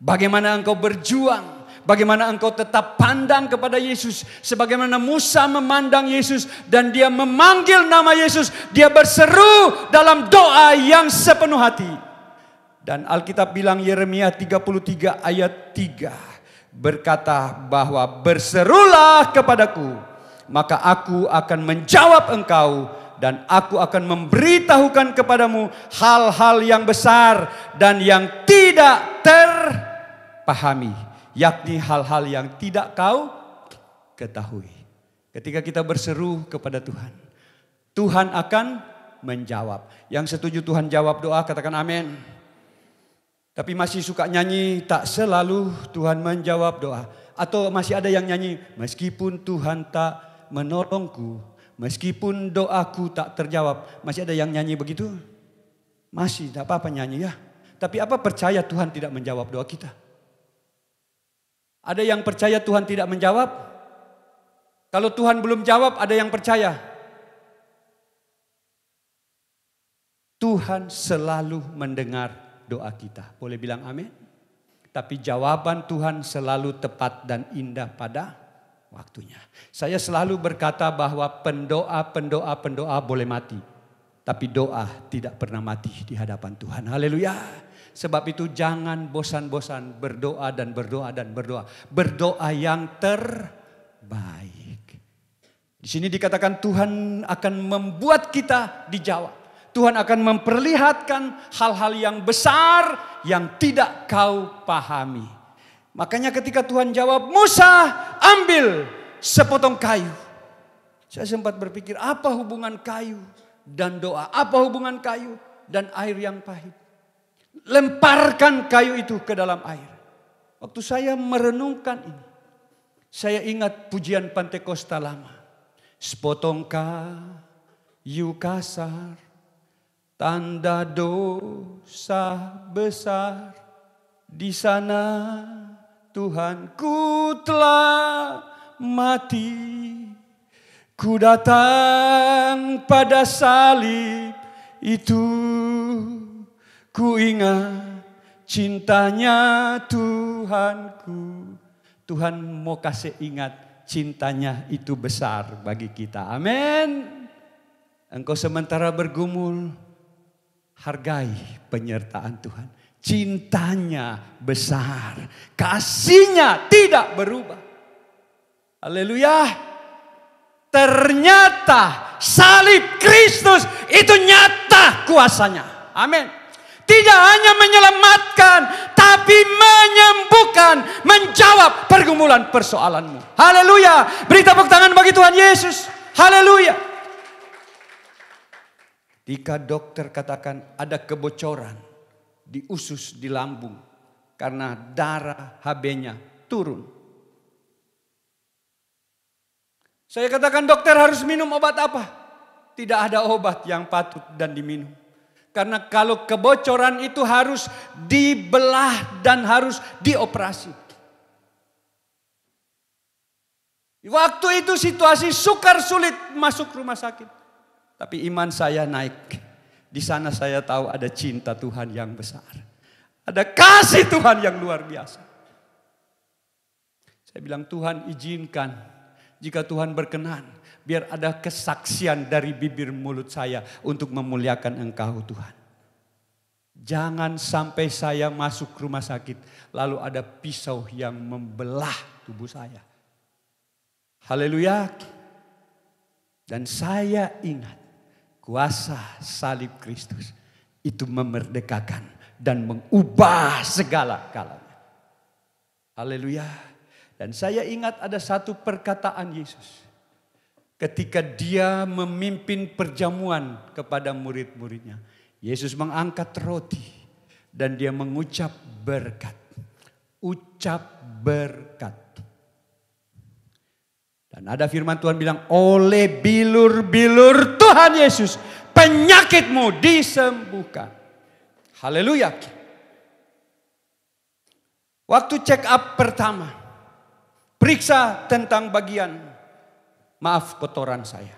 Bagaimana engkau berjuang. Bagaimana engkau tetap pandang kepada Yesus. Sebagaimana Musa memandang Yesus. Dan dia memanggil nama Yesus. Dia berseru dalam doa yang sepenuh hati. Dan Alkitab bilang Yeremia 33 ayat 3. Berkata bahwa berserulah kepadaku. Maka aku akan menjawab engkau. Dan aku akan memberitahukan kepadamu hal-hal yang besar. Dan yang tidak terpahami. Yakni hal-hal yang tidak kau ketahui. Ketika kita berseru kepada Tuhan. Tuhan akan menjawab. Yang setuju Tuhan jawab doa katakan amin. Tapi masih suka nyanyi tak selalu Tuhan menjawab doa. Atau masih ada yang nyanyi meskipun Tuhan tak menolongku. Meskipun doaku tak terjawab. Masih ada yang nyanyi begitu? Masih tidak apa-apa nyanyi ya. Tapi apa percaya Tuhan tidak menjawab doa kita? Ada yang percaya Tuhan tidak menjawab? Kalau Tuhan belum jawab, ada yang percaya? Tuhan selalu mendengar doa kita. Boleh bilang amin? Tapi jawaban Tuhan selalu tepat dan indah pada waktunya. Saya selalu berkata bahwa pendoa boleh mati. Tapi doa tidak pernah mati di hadapan Tuhan. Haleluya. Sebab itu jangan bosan-bosan berdoa dan berdoa dan berdoa. Berdoa yang terbaik. Di sini dikatakan Tuhan akan membuat kita dijawab. Tuhan akan memperlihatkan hal-hal yang besar yang tidak kau pahami. Makanya ketika Tuhan jawab, Musa ambil sepotong kayu. Saya sempat berpikir, apa hubungan kayu dan doa? Apa hubungan kayu dan air yang pahit? Lemparkan kayu itu ke dalam air. Waktu saya merenungkan ini, saya ingat pujian Pantekosta lama. Sepotong kayu kasar, tanda dosa besar, di sana Tuhanku telah mati. Ku datang pada salib itu, ku ingat cintanya Tuhanku. Tuhan mau kasih ingat cintanya itu besar bagi kita. Amin. Engkau sementara bergumul, hargai penyertaan Tuhan. Cintanya besar, kasihnya tidak berubah. Haleluya. Ternyata salib Kristus itu nyata kuasanya. Amin. Tidak hanya menyelamatkan, tapi menyembuhkan, menjawab pergumulan persoalanmu. Haleluya. Beri tepuk tangan bagi Tuhan Yesus. Haleluya. Jika dokter katakan ada kebocoran di usus, di lambung, karena darah HB-nya turun. Saya katakan, dokter harus minum obat apa? Tidak ada obat yang patut dan diminum. Karena kalau kebocoran itu harus dibelah dan harus dioperasi. Waktu itu situasi sukar sulit masuk rumah sakit. Tapi iman saya naik. Di sana saya tahu ada cinta Tuhan yang besar. Ada kasih Tuhan yang luar biasa. Saya bilang, Tuhan izinkan. Jika Tuhan berkenan, biar ada kesaksian dari bibir mulut saya untuk memuliakan Engkau Tuhan. Jangan sampai saya masuk rumah sakit, lalu ada pisau yang membelah tubuh saya. Haleluya. Dan saya ingat, kuasa salib Kristus itu memerdekakan dan mengubah segala-galanya. Haleluya. Dan saya ingat ada satu perkataan Yesus. Ketika dia memimpin perjamuan kepada murid-muridnya. Yesus mengangkat roti dan dia mengucap berkat. Ucap berkat. Dan ada firman Tuhan bilang, oleh bilur-bilur Tuhan Yesus, penyakitmu disembuhkan. Haleluya. Waktu check up pertama, periksa tentang bagian, maaf, kotoran saya.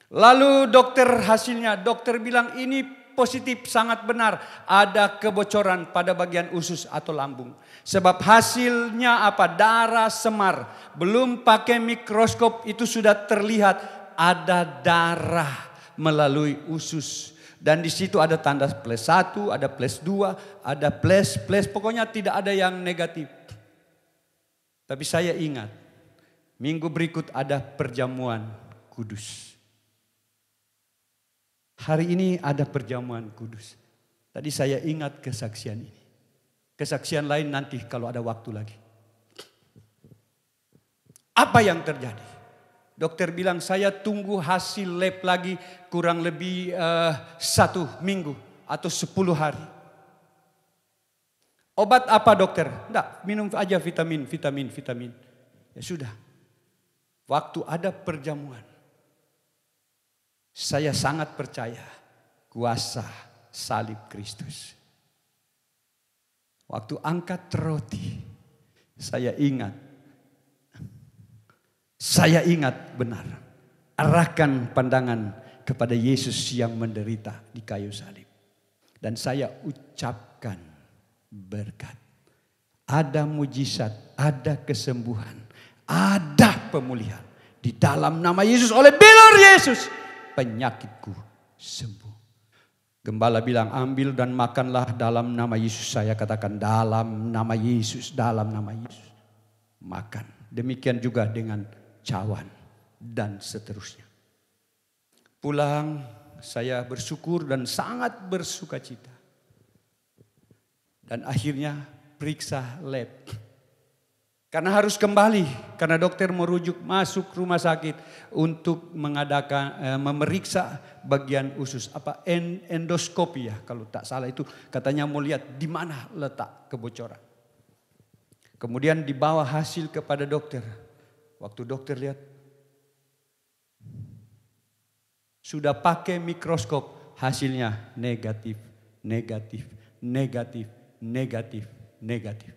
Lalu dokter bilang ini positif, sangat benar. Ada kebocoran pada bagian usus atau lambung. Sebab hasilnya apa? Darah semar. Belum pakai mikroskop itu sudah terlihat ada darah melalui usus. Dan di situ ada tanda +1, ada +2, ada plus, pokoknya tidak ada yang negatif. Tapi saya ingat, minggu berikut ada perjamuan kudus. Hari ini ada perjamuan kudus. Tadi saya ingat kesaksian ini. Kesaksian lain nanti kalau ada waktu lagi. Apa yang terjadi? Dokter bilang saya tunggu hasil lab lagi kurang lebih 1 minggu atau 10 hari. Obat apa dokter? Enggak, minum aja vitamin. Ya sudah. Waktu ada perjamuan, saya sangat percaya kuasa salib Kristus. Waktu angkat roti, saya ingat benar. Arahkan pandangan kepada Yesus yang menderita di kayu salib. Dan saya ucapkan berkat. Ada mujizat, ada kesembuhan, ada pemulihan. Di dalam nama Yesus, oleh bilur Yesus, penyakitku sembuh. Gembala bilang, ambil dan makanlah dalam nama Yesus. Saya katakan dalam nama Yesus, dalam nama Yesus. Makan. Demikian juga dengan cawan dan seterusnya. Pulang, saya bersyukur dan sangat bersuka cita. Dan akhirnya periksa lab. Karena harus kembali, karena dokter merujuk masuk rumah sakit untuk mengadakan memeriksa bagian usus, endoskopi ya kalau tak salah itu, katanya mau lihat di mana letak kebocoran. Kemudian dibawa hasil kepada dokter. Waktu dokter lihat, sudah pakai mikroskop, hasilnya negatif, negatif, negatif, negatif, negatif.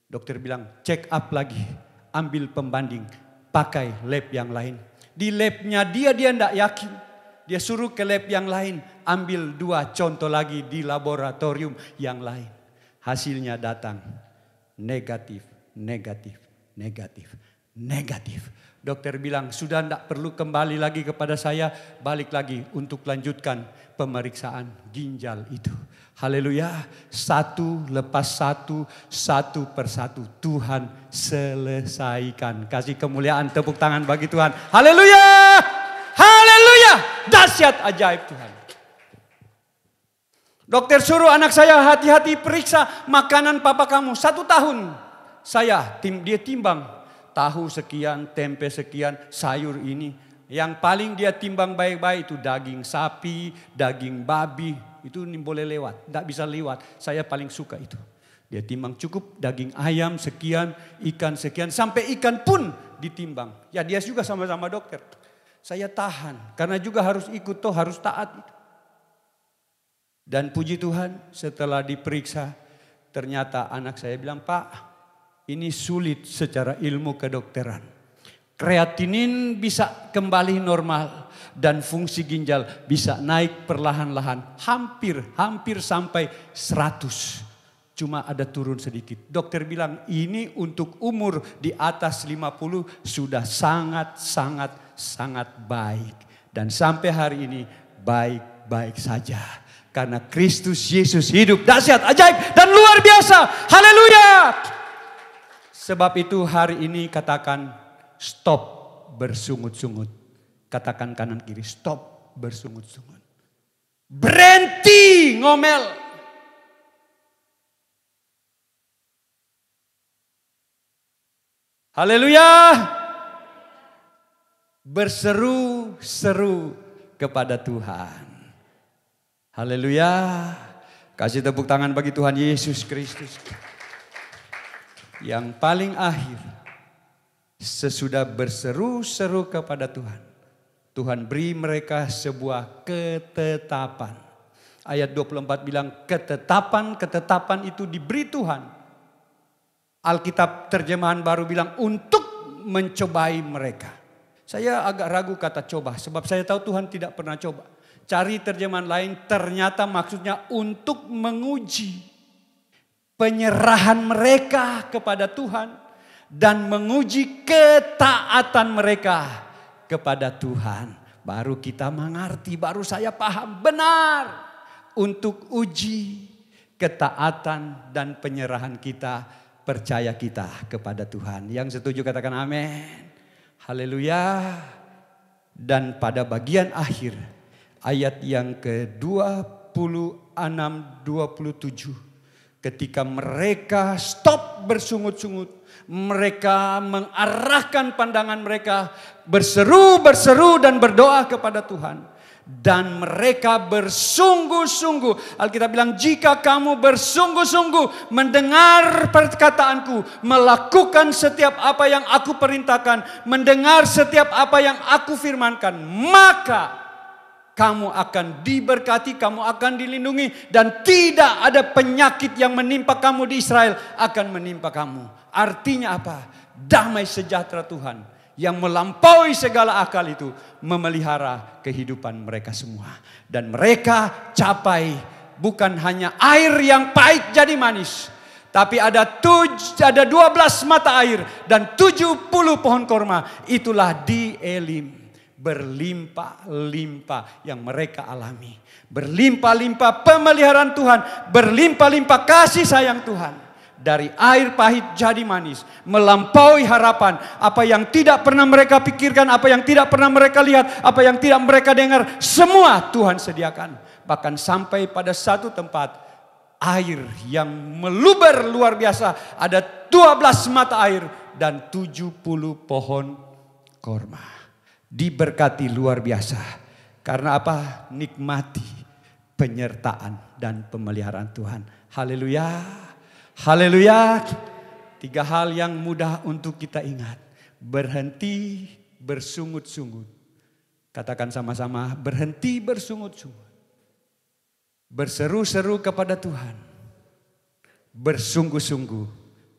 Dokter bilang check up lagi, ambil pembanding, pakai lab yang lain. Di labnya dia tidak yakin, dia suruh ke lab yang lain, ambil 2 contoh lagi di laboratorium yang lain. Hasilnya datang negatif, negatif, negatif, negatif. Dokter bilang sudah tidak perlu kembali lagi kepada saya, balik lagi untuk lanjutkan pemeriksaan ginjal itu. Haleluya, satu lepas satu, satu persatu Tuhan selesaikan. Kasih kemuliaan, tepuk tangan bagi Tuhan. Haleluya, haleluya, dahsyat ajaib Tuhan. Dokter suruh anak saya hati-hati periksa makanan papa kamu. 1 tahun dia timbang. Tahu sekian, tempe sekian, sayur ini. Yang paling dia timbang baik-baik itu daging sapi, daging babi. Itu ini boleh lewat, tidak bisa lewat. Saya paling suka itu. Dia timbang cukup daging ayam sekian, ikan sekian. Sampai ikan pun ditimbang. Ya dia juga sama-sama dokter. Saya tahan, karena juga harus ikut, harus taat. Dan puji Tuhan setelah diperiksa, ternyata anak saya bilang, Pak, ini sulit secara ilmu kedokteran. Kreatinin bisa kembali normal dan fungsi ginjal bisa naik perlahan-lahan. Hampir sampai 100. Cuma ada turun sedikit. Dokter bilang ini untuk umur di atas 50 sudah sangat baik. Dan sampai hari ini baik-baik saja. Karena Kristus Yesus hidup dahsyat, ajaib dan luar biasa. Haleluya. Sebab itu hari ini katakan stop bersungut-sungut. Katakan kanan kiri, stop bersungut-sungut. Berhenti ngomel. Haleluya. Berseru-seru kepada Tuhan. Haleluya. Kasih tepuk tangan bagi Tuhan Yesus Kristus. Yang paling akhir, sesudah berseru-seru kepada Tuhan, Tuhan beri mereka sebuah ketetapan. Ayat 24 bilang ketetapan itu diberi Tuhan. Alkitab terjemahan baru bilang untuk mencobai mereka. Saya agak ragu kata coba, sebab saya tahu Tuhan tidak pernah coba. Cari terjemahan lain, ternyata maksudnya untuk menguji penyerahan mereka kepada Tuhan dan menguji ketaatan mereka kepada Tuhan. Baru kita mengerti, baru saya paham benar untuk uji ketaatan dan penyerahan kita, percaya kita kepada Tuhan. Yang setuju katakan amin. Haleluya. Dan pada bagian akhir ayat yang ke-26-27. Ketika mereka stop bersungut-sungut, mereka mengarahkan pandangan mereka, berseru dan berdoa kepada Tuhan. Dan mereka bersungguh-sungguh. Alkitab bilang jika kamu bersungguh-sungguh mendengar perkataanku, melakukan setiap apa yang aku perintahkan, mendengar setiap apa yang aku firmankan, maka kamu akan diberkati, kamu akan dilindungi. Dan tidak ada penyakit yang menimpa kamu di Israel akan menimpa kamu. Artinya apa? Damai sejahtera Tuhan yang melampaui segala akal itu memelihara kehidupan mereka semua. Dan mereka capai bukan hanya air yang pahit jadi manis. Tapi ada 12 mata air dan 70 pohon korma. Itulah di Elim. Berlimpah-limpah yang mereka alami. Berlimpah-limpah pemeliharaan Tuhan. Berlimpah-limpah kasih sayang Tuhan. Dari air pahit jadi manis. Melampaui harapan. Apa yang tidak pernah mereka pikirkan. Apa yang tidak pernah mereka lihat. Apa yang tidak mereka dengar. Semua Tuhan sediakan. Bahkan sampai pada satu tempat. Air yang meluber luar biasa. Ada 12 mata air. Dan 70 pohon korma. Diberkati luar biasa. Karena apa? Nikmati penyertaan dan pemeliharaan Tuhan. Haleluya. Haleluya. 3 hal yang mudah untuk kita ingat. Berhenti bersungut-sungut. Katakan sama-sama, berhenti bersungut-sungut. Berseru-seru kepada Tuhan. Bersungguh-sungguh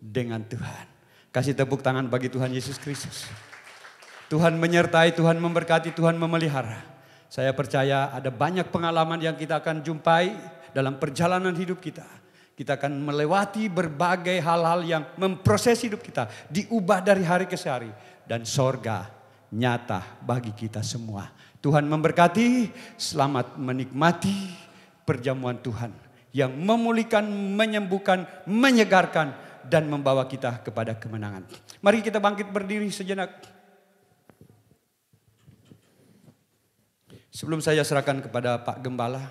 dengan Tuhan. Kasih tepuk tangan bagi Tuhan Yesus Kristus. Tuhan menyertai, Tuhan memberkati, Tuhan memelihara. Saya percaya ada banyak pengalaman yang kita akan jumpai dalam perjalanan hidup kita. Kita akan melewati berbagai hal-hal yang memproses hidup kita. Diubah dari hari ke hari. Dan sorga nyata bagi kita semua. Tuhan memberkati, selamat menikmati perjamuan Tuhan. Yang memulihkan, menyembuhkan, menyegarkan. Dan membawa kita kepada kemenangan. Mari kita bangkit berdiri sejenak. Sebelum saya serahkan kepada Pak Gembala.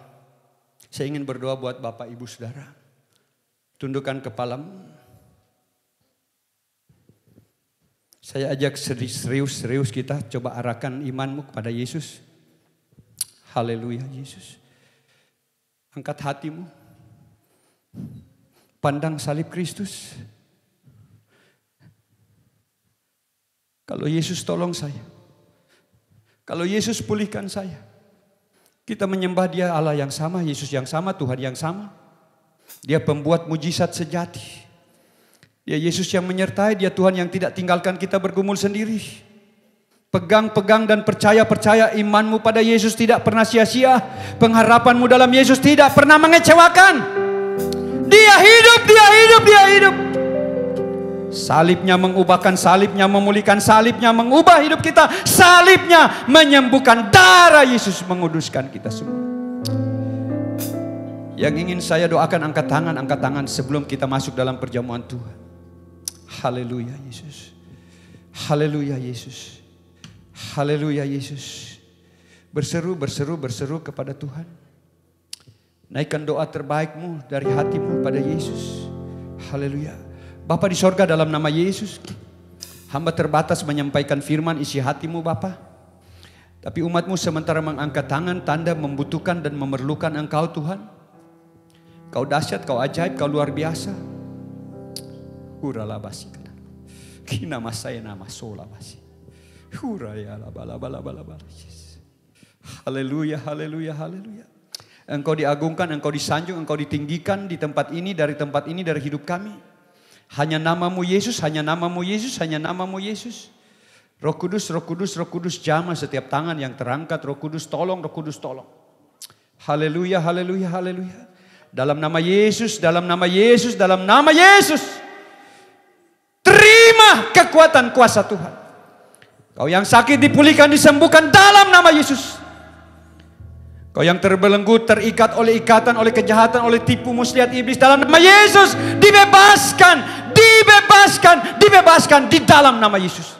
Saya ingin berdoa buat Bapak Ibu Saudara. Tundukkan kepalamu. Saya ajak serius kita coba arahkan imanmu kepada Yesus. Haleluya Yesus. Angkat hatimu. Pandang salib Kristus. Kalau Yesus tolong saya. Kalau Yesus pulihkan saya. Kita menyembah Dia Allah yang sama, Yesus yang sama, Tuhan yang sama. Dia pembuat mujizat sejati. Dia Yesus yang menyertai, Dia Tuhan yang tidak tinggalkan kita bergumul sendiri. Pegang dan percaya imanmu pada Yesus tidak pernah sia-sia. Pengharapanmu dalam Yesus tidak pernah mengecewakan. Dia hidup, Dia hidup, Dia hidup. Salibnya mengubahkan, salibnya memulihkan, salibnya mengubah hidup kita. Salibnya menyembuhkan, darah Yesus menguduskan kita semua. Yang ingin saya doakan angkat tangan sebelum kita masuk dalam perjamuan Tuhan. Haleluya Yesus. Haleluya Yesus. Haleluya Yesus. Berseru kepada Tuhan. Naikkan doa terbaikmu dari hatimu pada Yesus. Haleluya. Bapa di sorga, dalam nama Yesus, hamba terbatas menyampaikan firman isi hatimu Bapa. Tapi umatmu sementara mengangkat tangan, tanda membutuhkan dan memerlukan Engkau Tuhan. Kau dahsyat, Kau ajaib, Kau luar biasa. Huralabasi kana. Kina masaya nama solabasi. Huraya bala. Haleluya, haleluya, haleluya. Engkau diagungkan, Engkau disanjung, Engkau ditinggikan di tempat ini, dari hidup kami. Hanya namamu Yesus, hanya namamu Yesus, hanya namamu Yesus. Roh Kudus, Roh Kudus, Roh Kudus, jamah setiap tangan yang terangkat. Roh Kudus tolong, Roh Kudus tolong. Haleluya, haleluya, haleluya. Dalam nama Yesus, dalam nama Yesus, dalam nama Yesus. Terima kekuatan kuasa Tuhan. Kau yang sakit dipulihkan, disembuhkan dalam nama Yesus. Kau yang terbelenggu, terikat oleh ikatan, oleh kejahatan, oleh tipu muslihat iblis, dalam nama Yesus dibebaskan, dibebaskan, dibebaskan di dalam nama Yesus.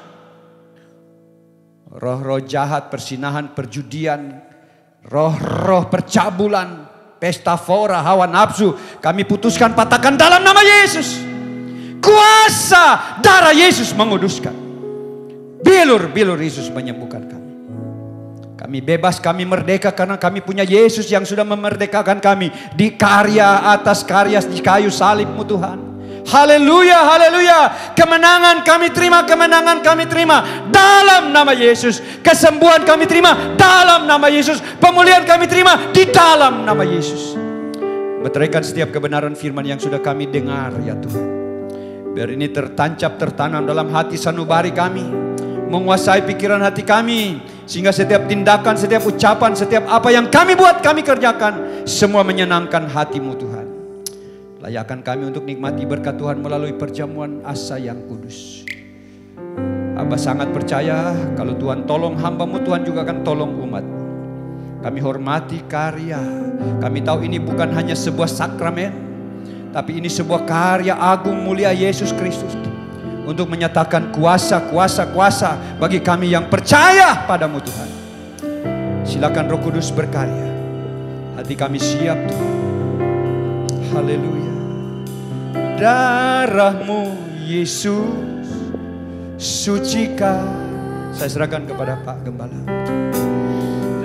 Roh-roh jahat, persinahan, perjudian, roh-roh percabulan, pesta fora, hawa nafsu, kami putuskan, patahkan dalam nama Yesus. Kuasa darah Yesus menguduskan. Bilur-bilur Yesus menyembuhkan kami. Kami bebas, kami merdeka karena kami punya Yesus yang sudah memerdekakan kami. Di karya atas karya di kayu salibmu Tuhan. Haleluya, haleluya. Kemenangan kami terima, kemenangan kami terima dalam nama Yesus. Kesembuhan kami terima dalam nama Yesus. Pemulihan kami terima di dalam nama Yesus. Meteraikan setiap kebenaran firman yang sudah kami dengar ya Tuhan. Biar ini tertancap, tertanam dalam hati sanubari kami. Menguasai pikiran hati kami. Sehingga setiap tindakan, setiap ucapan, setiap apa yang kami buat, kami kerjakan. Semua menyenangkan hatimu Tuhan. Layakkan kami untuk nikmati berkat Tuhan melalui perjamuan asa yang kudus. Hamba sangat percaya kalau Tuhan tolong hambamu, Tuhan juga akan tolong umat. Kami hormati karya. Kami tahu ini bukan hanya sebuah sakramen. Tapi ini sebuah karya agung mulia Yesus Kristus untuk menyatakan kuasa bagi kami yang percaya padamu Tuhan. Silakan Roh Kudus berkarya. Hati kami siap Tuhan. Haleluya. Darah-Mu Yesus sucikan. Saya serahkan kepada Pak Gembala.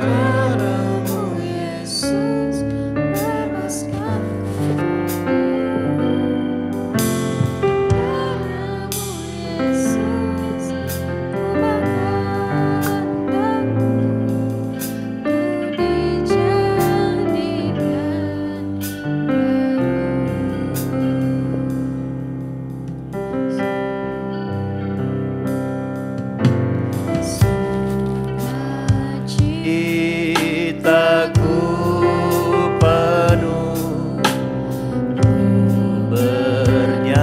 Darah-Mu Yesus bebaskan. Darah-Mu Yesus ubahkan aku. Ku dijadikan Citaku penuh bernyanyi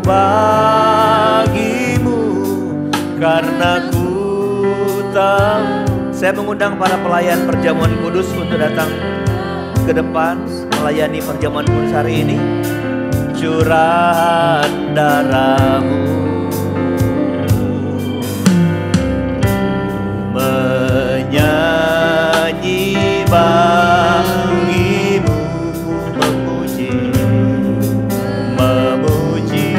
bagimu karena ku tahu. Saya mengundang para pelayan perjamuan kudus untuk datang ke depan melayani perjamuan kudus hari ini. Curahan darah-Mu menyanyi bagimu, memuji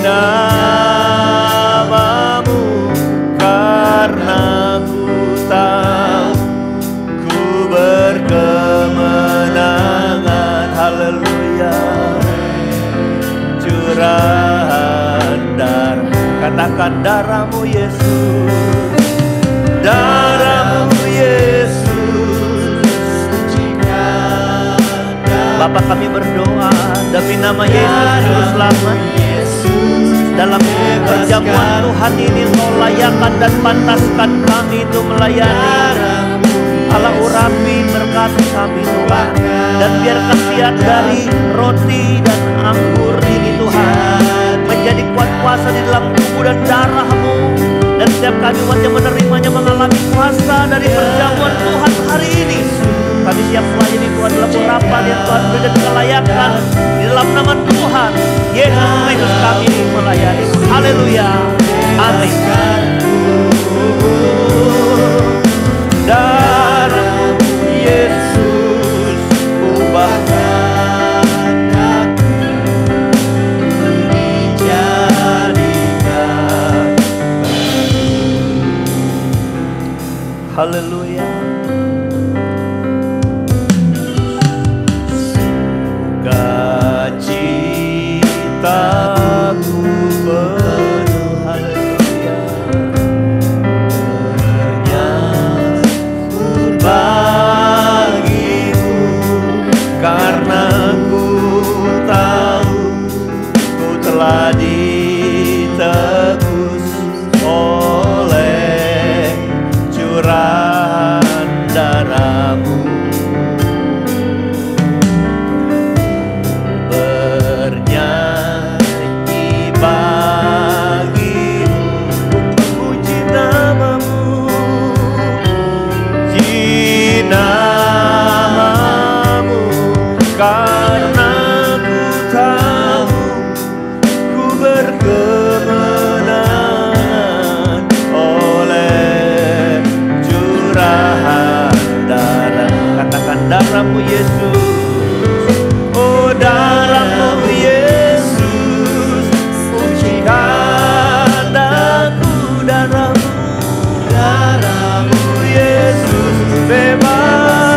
namamu, karena ku tahu ku berkemenangan. Haleluya. Curahan darah, katakan darah-Mu Yesus. Darah-Mu Yesus sucikan. Bapa, kami berdoa demi nama Yesus Juru Selamat. Dalam perjamuan Tuhan ini Engkau layakan dan pantaskan kami itu melayani. Allah urapi berkati kami Tuhan. Dan biar khasiat dari roti dan anggur ini Tuhan menjadi kuat kuasa di dalam tubuh dan darah-Mu. Dan setiap kali umat yang menerimanya mengalami kuasa dari perjamuan Tuhan hari ini. Kami siap melayani Tuhan dalam urapan yang Tuhan berikan kelayakan. Di dalam nama Tuhan Yesus Kristus kami melayani. Haleluya. Amin. Darah-Mu Yesus ubahkan aku dijadikan. Haleluya. Sukacitaku penuh. Haleluya. Menyambut bagimu, karena ku tahu ku telah ditebus oleh curahan darah-Mu. Bernyanyi bagimu, memuji namamu, namamu, karena ku tahu ku berkemenangan oleh curahan darah. Katakan darah-Mu Yesus. Oh, darah-Mu Yesus sucikan aku. Darah-Mu Yesus bebas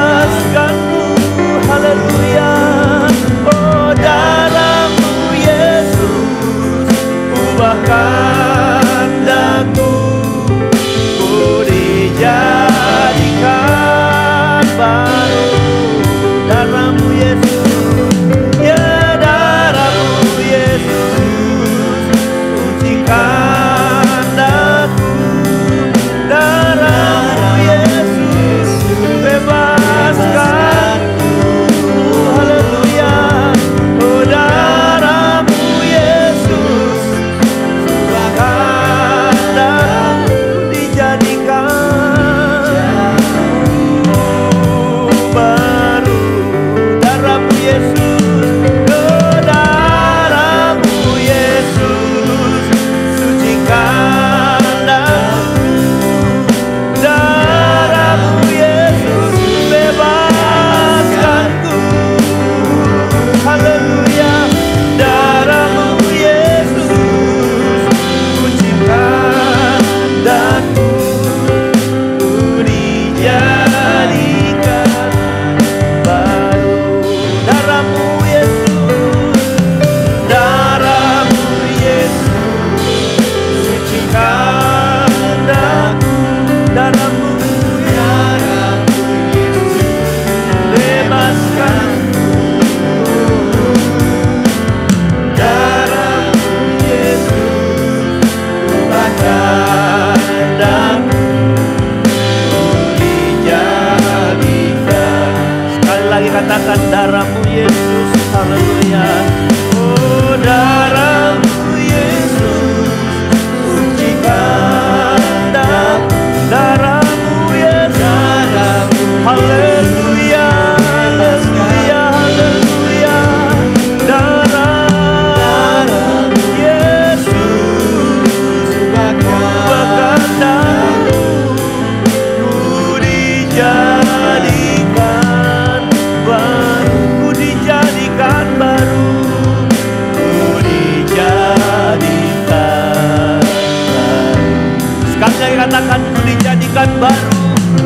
dijadikan baru,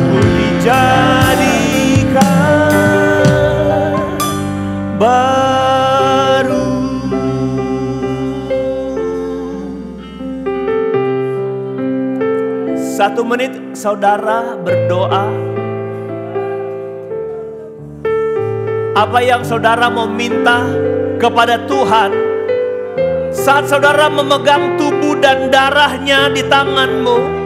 ku dijadikan baru. Satu menit saudara berdoa. Apa yang saudara mau minta kepada Tuhan saat saudara memegang tubuh dan darahnya di tanganmu.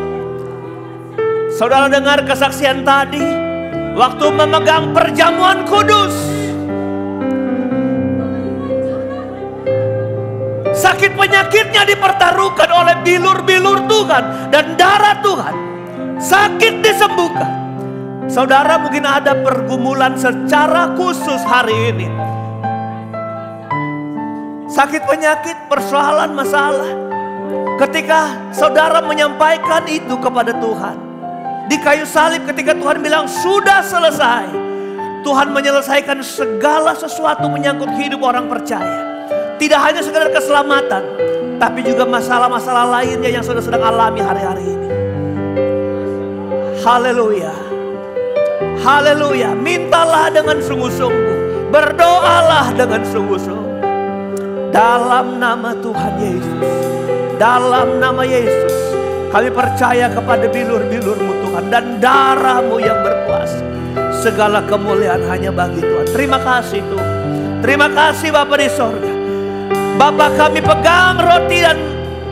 Saudara dengar kesaksian tadi waktu memegang perjamuan kudus. Sakit penyakitnya dipertaruhkan oleh bilur-bilur Tuhan dan darah Tuhan. Sakit disembuhkan. Saudara mungkin ada pergumulan secara khusus hari ini. Sakit penyakit, persoalan, masalah. Ketika saudara menyampaikan itu kepada Tuhan. Di kayu salib ketika Tuhan bilang sudah selesai. Tuhan menyelesaikan segala sesuatu menyangkut hidup orang percaya. Tidak hanya sekedar keselamatan, tapi juga masalah-masalah lainnya yang saudara sedang alami hari-hari ini. Haleluya. Haleluya. Mintalah dengan sungguh-sungguh. Berdoalah dengan sungguh-sungguh. Dalam nama Tuhan Yesus. Dalam nama Yesus. Kami percaya kepada bilur-bilur-Mu Tuhan. Dan darah-Mu yang berkuasa. Segala kemuliaan hanya bagi Tuhan. Terima kasih Tuhan. Terima kasih Bapa di sorga. Bapa, kami pegang roti dan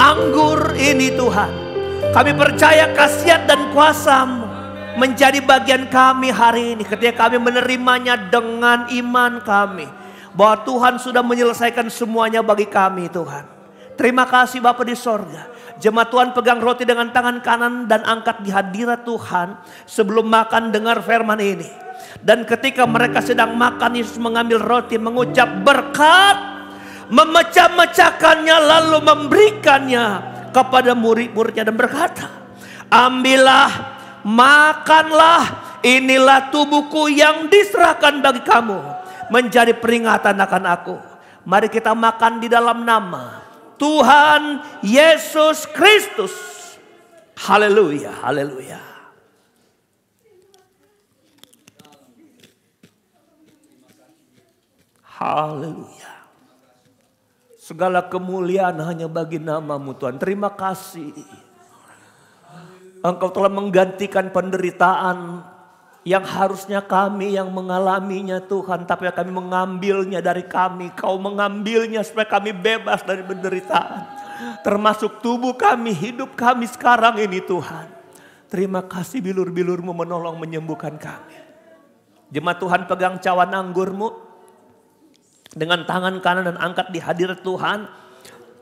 anggur ini Tuhan. Kami percaya khasiat dan kuasa-Mu menjadi bagian kami hari ini. Ketika kami menerimanya dengan iman kami. Bahwa Tuhan sudah menyelesaikan semuanya bagi kami Tuhan. Terima kasih Bapa di sorga. Jemaat Tuhan pegang roti dengan tangan kanan dan angkat di hadirat Tuhan. Sebelum makan dengar firman ini. Dan ketika mereka sedang makan, Yesus mengambil roti, mengucap berkat. Memecah-mecahkannya lalu memberikannya kepada murid-muridnya dan berkata, ambillah, makanlah, inilah tubuhku yang diserahkan bagi kamu, menjadi peringatan akan aku. Mari kita makan di dalam nama Tuhan Yesus Kristus. Haleluya, haleluya. Haleluya. Segala kemuliaan hanya bagi nama-Mu Tuhan. Terima kasih. Engkau telah menggantikan penderitaan yang harusnya kami yang mengalaminya Tuhan. Tapi kami mengambilnya dari kami. Kau mengambilnya supaya kami bebas dari penderitaan. Termasuk tubuh kami, hidup kami sekarang ini Tuhan. Terima kasih bilur-bilur-Mu menolong menyembuhkan kami. Jemaat Tuhan pegang cawan anggur-Mu. Dengan tangan kanan dan angkat di hadirat Tuhan.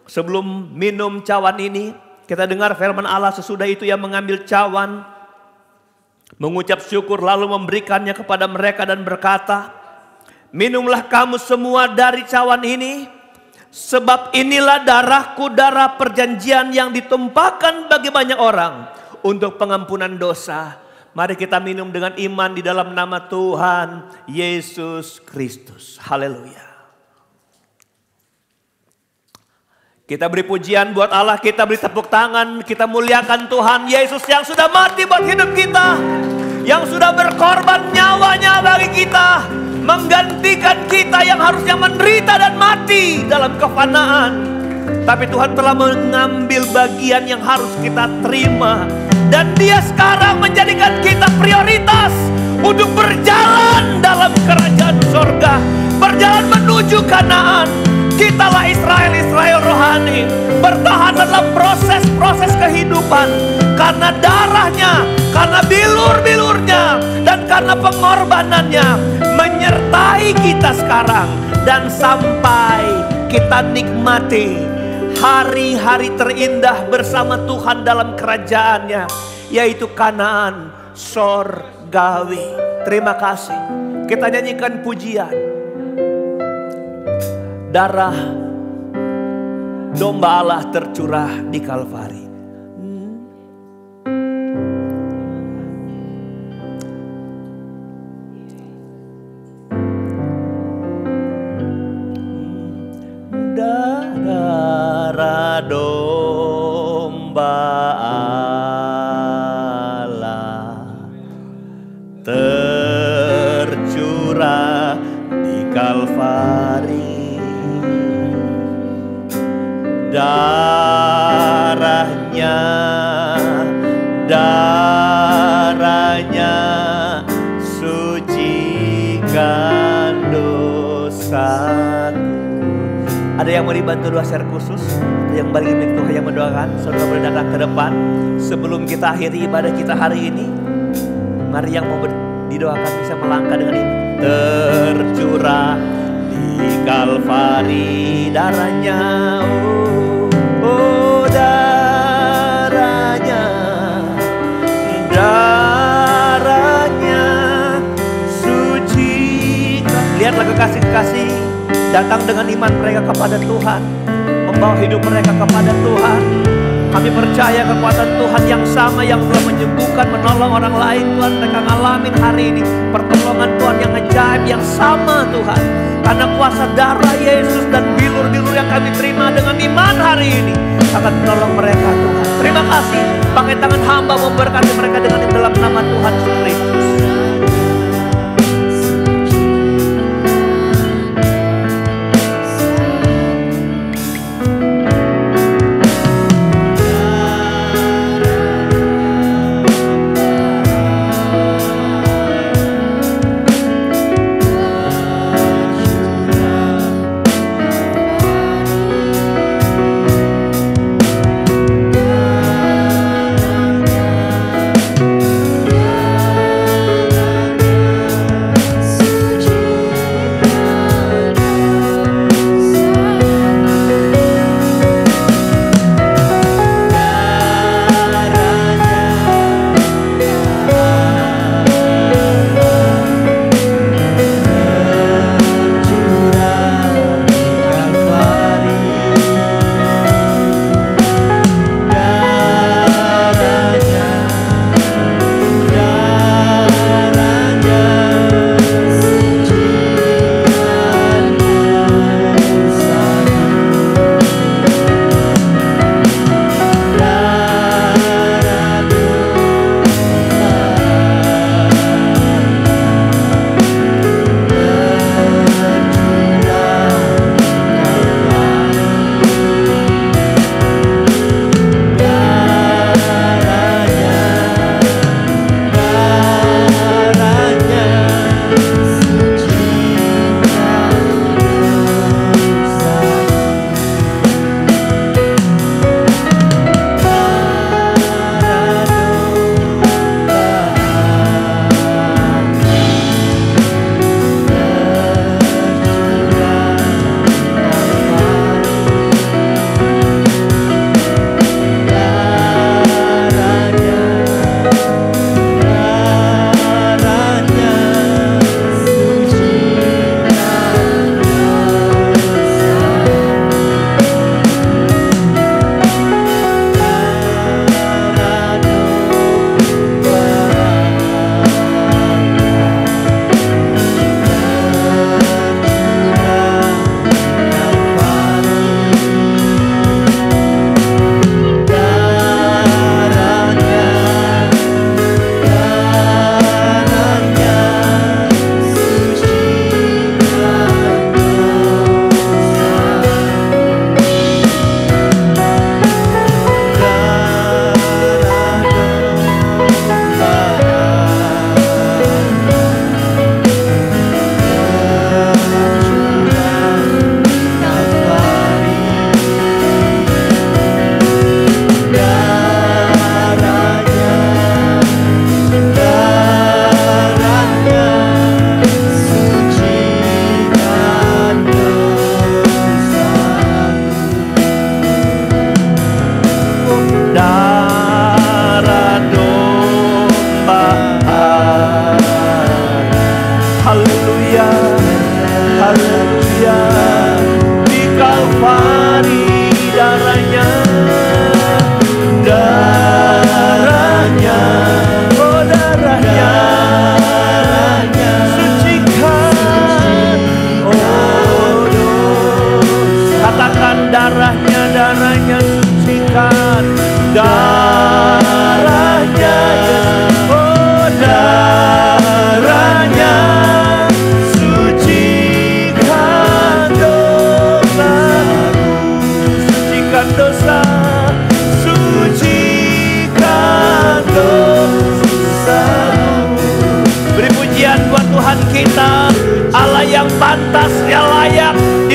Sebelum minum cawan ini, kita dengar firman Allah. Sesudah itu Ia mengambil cawan, mengucap syukur lalu memberikannya kepada mereka dan berkata, minumlah kamu semua dari cawan ini, sebab inilah darahku, darah perjanjian yang ditumpahkan bagi banyak orang untuk pengampunan dosa. Mari kita minum dengan iman di dalam nama Tuhan Yesus Kristus. Haleluya. Kita beri pujian buat Allah, kita beri tepuk tangan, kita muliakan Tuhan Yesus yang sudah mati buat hidup kita. Yang sudah berkorban nyawanya bagi kita. Menggantikan kita yang harusnya menderita dan mati dalam kefanaan. Tapi Tuhan telah mengambil bagian yang harus kita terima. Dan Dia sekarang menjadikan kita prioritas untuk berjalan dalam kerajaan sorga. Berjalan menuju Kanaan. Kitalah Israel rohani. Bertahan dalam proses-proses kehidupan. Karena darahnya, karena bilur-bilurnya, dan karena pengorbanannya. Menyertai kita sekarang. Dan sampai kita nikmati hari-hari terindah bersama Tuhan dalam kerajaannya. Yaitu Kanaan sorgawi. Terima kasih. Kita nyanyikan pujian. Darah domba Allah tercurah di Kalvari. Darah domba Allah yang mau dibantu doa share khusus, atau yang balik mic Tuhan yang mendoakan, saudara boleh datang ke depan. Sebelum kita akhiri ibadah kita hari ini, mari yang mau didoakan bisa melangkah dengan ini. Tercurah di Kalvari darahnya, oh darahnya, darahnya suci. Lihatlah kekasih-kekasih datang dengan iman mereka kepada Tuhan, membawa hidup mereka kepada Tuhan. Kami percaya kekuatan Tuhan yang sama yang telah menyembuhkan, menolong orang lain. Tuhan, mereka ngalamin hari ini pertolongan Tuhan yang ajaib, yang sama Tuhan. Karena kuasa darah Yesus dan bilur-bilur yang kami terima dengan iman hari ini akan menolong mereka Tuhan. Terima kasih, pakai tangan hamba memberkati mereka dengan dalam nama Tuhan Yesus Kristus.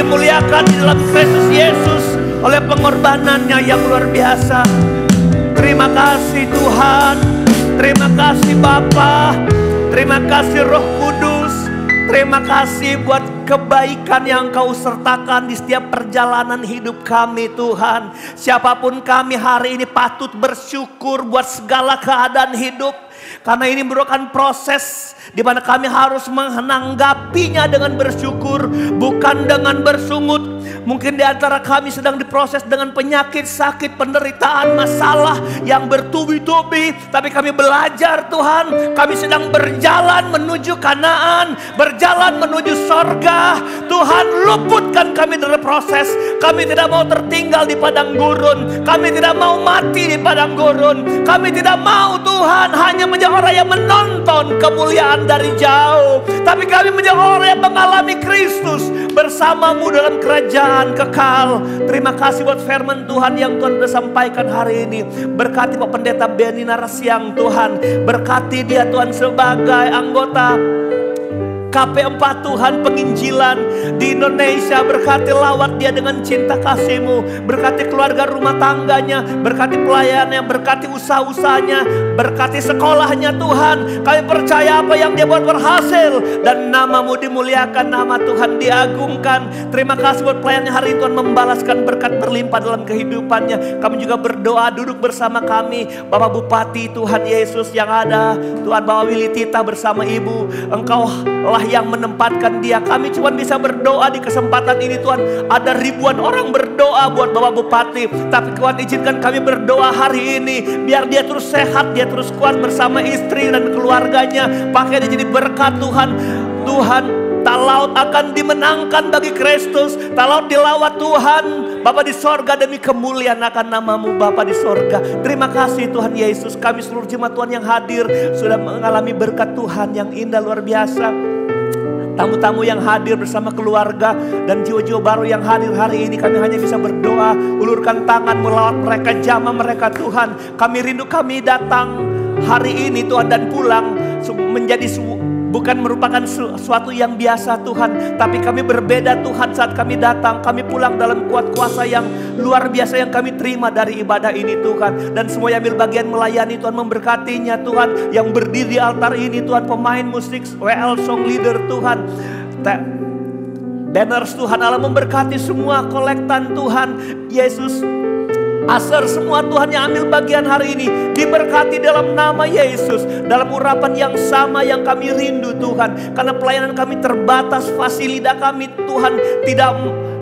dimuliakan di dalam Kristus Yesus oleh pengorbanannya yang luar biasa. Terima kasih Tuhan, terima kasih Bapa, terima kasih Roh Kudus, terima kasih buat kebaikan yang Kau sertakan di setiap perjalanan hidup kami Tuhan. Siapapun kami hari ini patut bersyukur buat segala keadaan hidup. Karena ini merupakan proses di mana kami harus menanggapinya dengan bersyukur, bukan dengan bersungut. Mungkin di antara kami sedang diproses dengan penyakit, sakit, penderitaan, masalah yang bertubi-tubi. Tapi kami belajar Tuhan, kami sedang berjalan menuju Kanaan, berjalan menuju sorga. Tuhan, luputkan kami dari proses. Kami tidak mau tertinggal di padang gurun, kami tidak mau mati di padang gurun. Kami tidak mau Tuhan hanya menjadi orang yang menonton kemuliaan dari jauh, tapi kami menjadi orang yang mengalami Kristus bersamamu dalam kerajaan kekal. Terima kasih buat firman Tuhan yang Tuhan sudah sampaikan hari ini. Berkati Pak Pendeta Benny Narasiang Tuhan, berkati dia Tuhan sebagai anggota KP4 Tuhan penginjilan di Indonesia. Berkati lawat dia dengan cinta kasih-Mu, berkati keluarga rumah tangganya, berkati pelayannya, berkati usaha-usahanya, berkati sekolahnya Tuhan. Kami percaya apa yang dia buat berhasil dan nama-Mu dimuliakan, nama Tuhan diagungkan. Terima kasih buat pelayannya hari ini Tuhan, membalaskan berkat berlimpah dalam kehidupannya. Kami juga berdoa duduk bersama kami Bapak Bupati Tuhan Yesus yang ada, Tuhan Bapak Willy Tita bersama Ibu. Engkau lah yang menempatkan dia. Kami cuma bisa berdoa di kesempatan ini Tuhan. Ada ribuan orang berdoa buat Bapak Bupati, tapi Tuhan izinkan kami berdoa hari ini biar dia terus sehat, dia terus kuat bersama istri dan keluarganya. Pakai dia jadi berkat Tuhan. Tuhan, talaut akan dimenangkan bagi Kristus. Talaut dilawat Tuhan Bapa di sorga, demi kemuliaan akan nama-Mu Bapa di sorga. Terima kasih Tuhan Yesus. Kami seluruh jemaat Tuhan yang hadir sudah mengalami berkat Tuhan yang indah luar biasa. Tamu-tamu yang hadir bersama keluarga dan jiwa-jiwa baru yang hadir hari ini, kami hanya bisa berdoa, ulurkan tangan melawat mereka, jamah mereka Tuhan. Kami rindu kami datang hari ini Tuhan dan pulang menjadi bukan merupakan sesuatu yang biasa Tuhan, tapi kami berbeda Tuhan. Saat kami datang, kami pulang dalam kuat kuasa yang luar biasa yang kami terima dari ibadah ini Tuhan. Dan semua yang ambil bagian melayani Tuhan, memberkatinya Tuhan. Yang berdiri di altar ini Tuhan, pemain musik, WL Song Leader Tuhan, banners Tuhan Allah, memberkati semua kolektan Tuhan Yesus. Asar semua Tuhan yang ambil bagian hari ini diberkati dalam nama Yesus. Dalam urapan yang sama yang kami rindu Tuhan, karena pelayanan kami terbatas, fasilitas kami Tuhan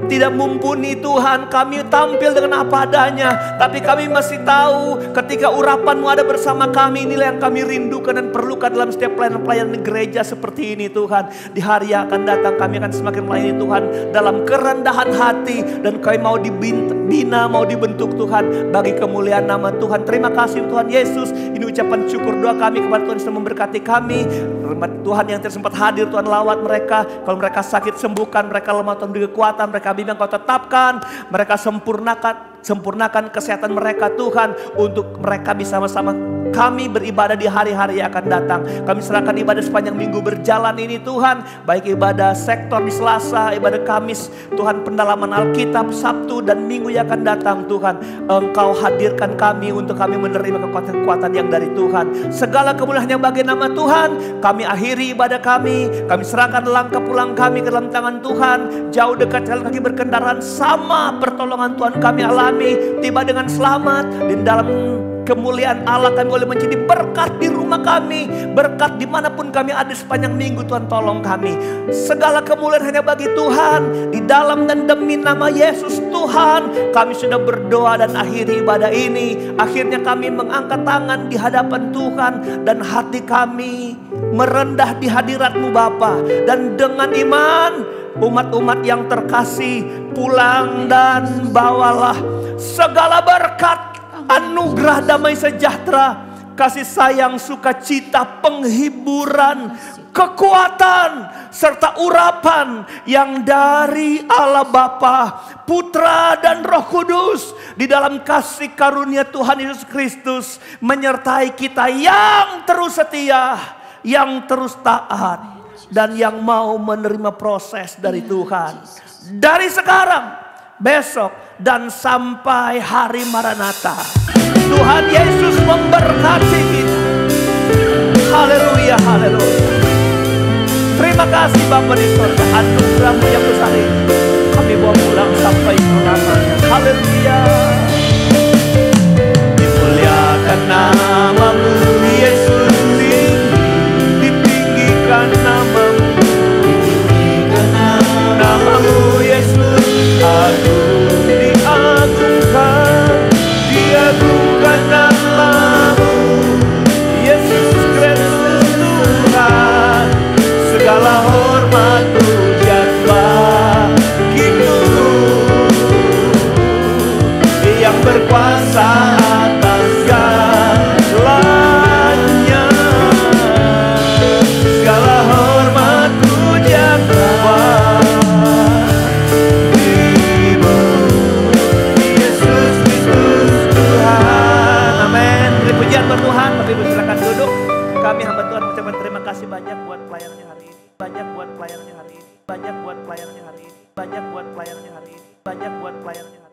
tidak mumpuni Tuhan. Kami tampil dengan apa adanya, tapi kami masih tahu ketika urapan-Mu ada bersama kami. Inilah yang kami rindukan dan perlukan dalam setiap pelayanan gereja seperti ini Tuhan. Di hari yang akan datang kami akan semakin melayani Tuhan dalam kerendahan hati, dan kami mau dibina, mau dibentuk Tuhan bagi kemuliaan nama Tuhan. Terima kasih Tuhan Yesus. Ini ucapan syukur doa kami kepada Tuhan yang memberkati kami. Tuhan yang tidak sempat hadir Tuhan, lawat mereka. Kalau mereka sakit sembuhkan, mereka lemah Tuhan beri kekuatan, mereka bimbing Kau tetapkan, mereka sempurnakan kesehatan mereka Tuhan, untuk mereka bisa sama-sama kami beribadah di hari-hari yang akan datang. Kami serahkan ibadah sepanjang minggu berjalan ini Tuhan, baik ibadah sektor di Selasa, ibadah Kamis Tuhan, pendalaman Alkitab Sabtu dan Minggu yang akan datang Tuhan. Engkau hadirkan kami untuk kami menerima kekuatan-kekuatan yang dari Tuhan. Segala kemuliaan yang bagi nama Tuhan. Kami akhiri ibadah kami serahkan langkah pulang kami ke dalam tangan Tuhan. Jauh dekat jalan kaki berkendaraan, sama pertolongan Tuhan kami alami, tiba dengan selamat di dalam kemuliaan Allah. Kami boleh menjadi berkat di rumah kami, berkat dimanapun kami ada sepanjang minggu. Tuhan tolong kami. Segala kemuliaan hanya bagi Tuhan. Di dalam dan demi nama Yesus Tuhan, kami sudah berdoa dan akhiri ibadah ini. Akhirnya kami mengangkat tangan di hadapan Tuhan, dan hati kami merendah di hadirat-Mu Bapa. Dan dengan iman, umat-umat yang terkasih, pulang dan bawalah segala berkat, anugerah, damai sejahtera, kasih sayang, sukacita, penghiburan, kekuatan, serta urapan yang dari Allah Bapa, Putra dan Roh Kudus, di dalam kasih karunia Tuhan Yesus Kristus menyertai kita yang terus setia, yang terus taat, dan yang mau menerima proses dari Tuhan. dari sekarang, besok, dan sampai hari Maranatha. Tuhan Yesus memberkati kita. Haleluya, haleluya. Terima kasih Bapa di surga, anugerah-Mu yang besar ini kami bawa pulang sampai selamanya. Haleluya. Dimuliakan nama-Mu Yesus, ditinggikan nama-Mu, nama-Mu Yesus agung, diagungkan, diagungkan nama-Mu Yesus Kristus Tuhan. Segala hormat pujian bagimu yang berkuasa atas segalanya. Segala hormat pujian bagimu Yesus Kristus Tuhan. Amin. Beri pujian buat Tuhan. Bapak Ibu silakan duduk. Kami hamba Tuhan mengucapkan terima kasih banyak buat pelayanannya hari ini. Banyak buat pelayanannya hari ini. Banyak buat pelayanannya hari ini. Banyak buat pelayanannya hari ini. Banyak buat pelayanannya hari ini.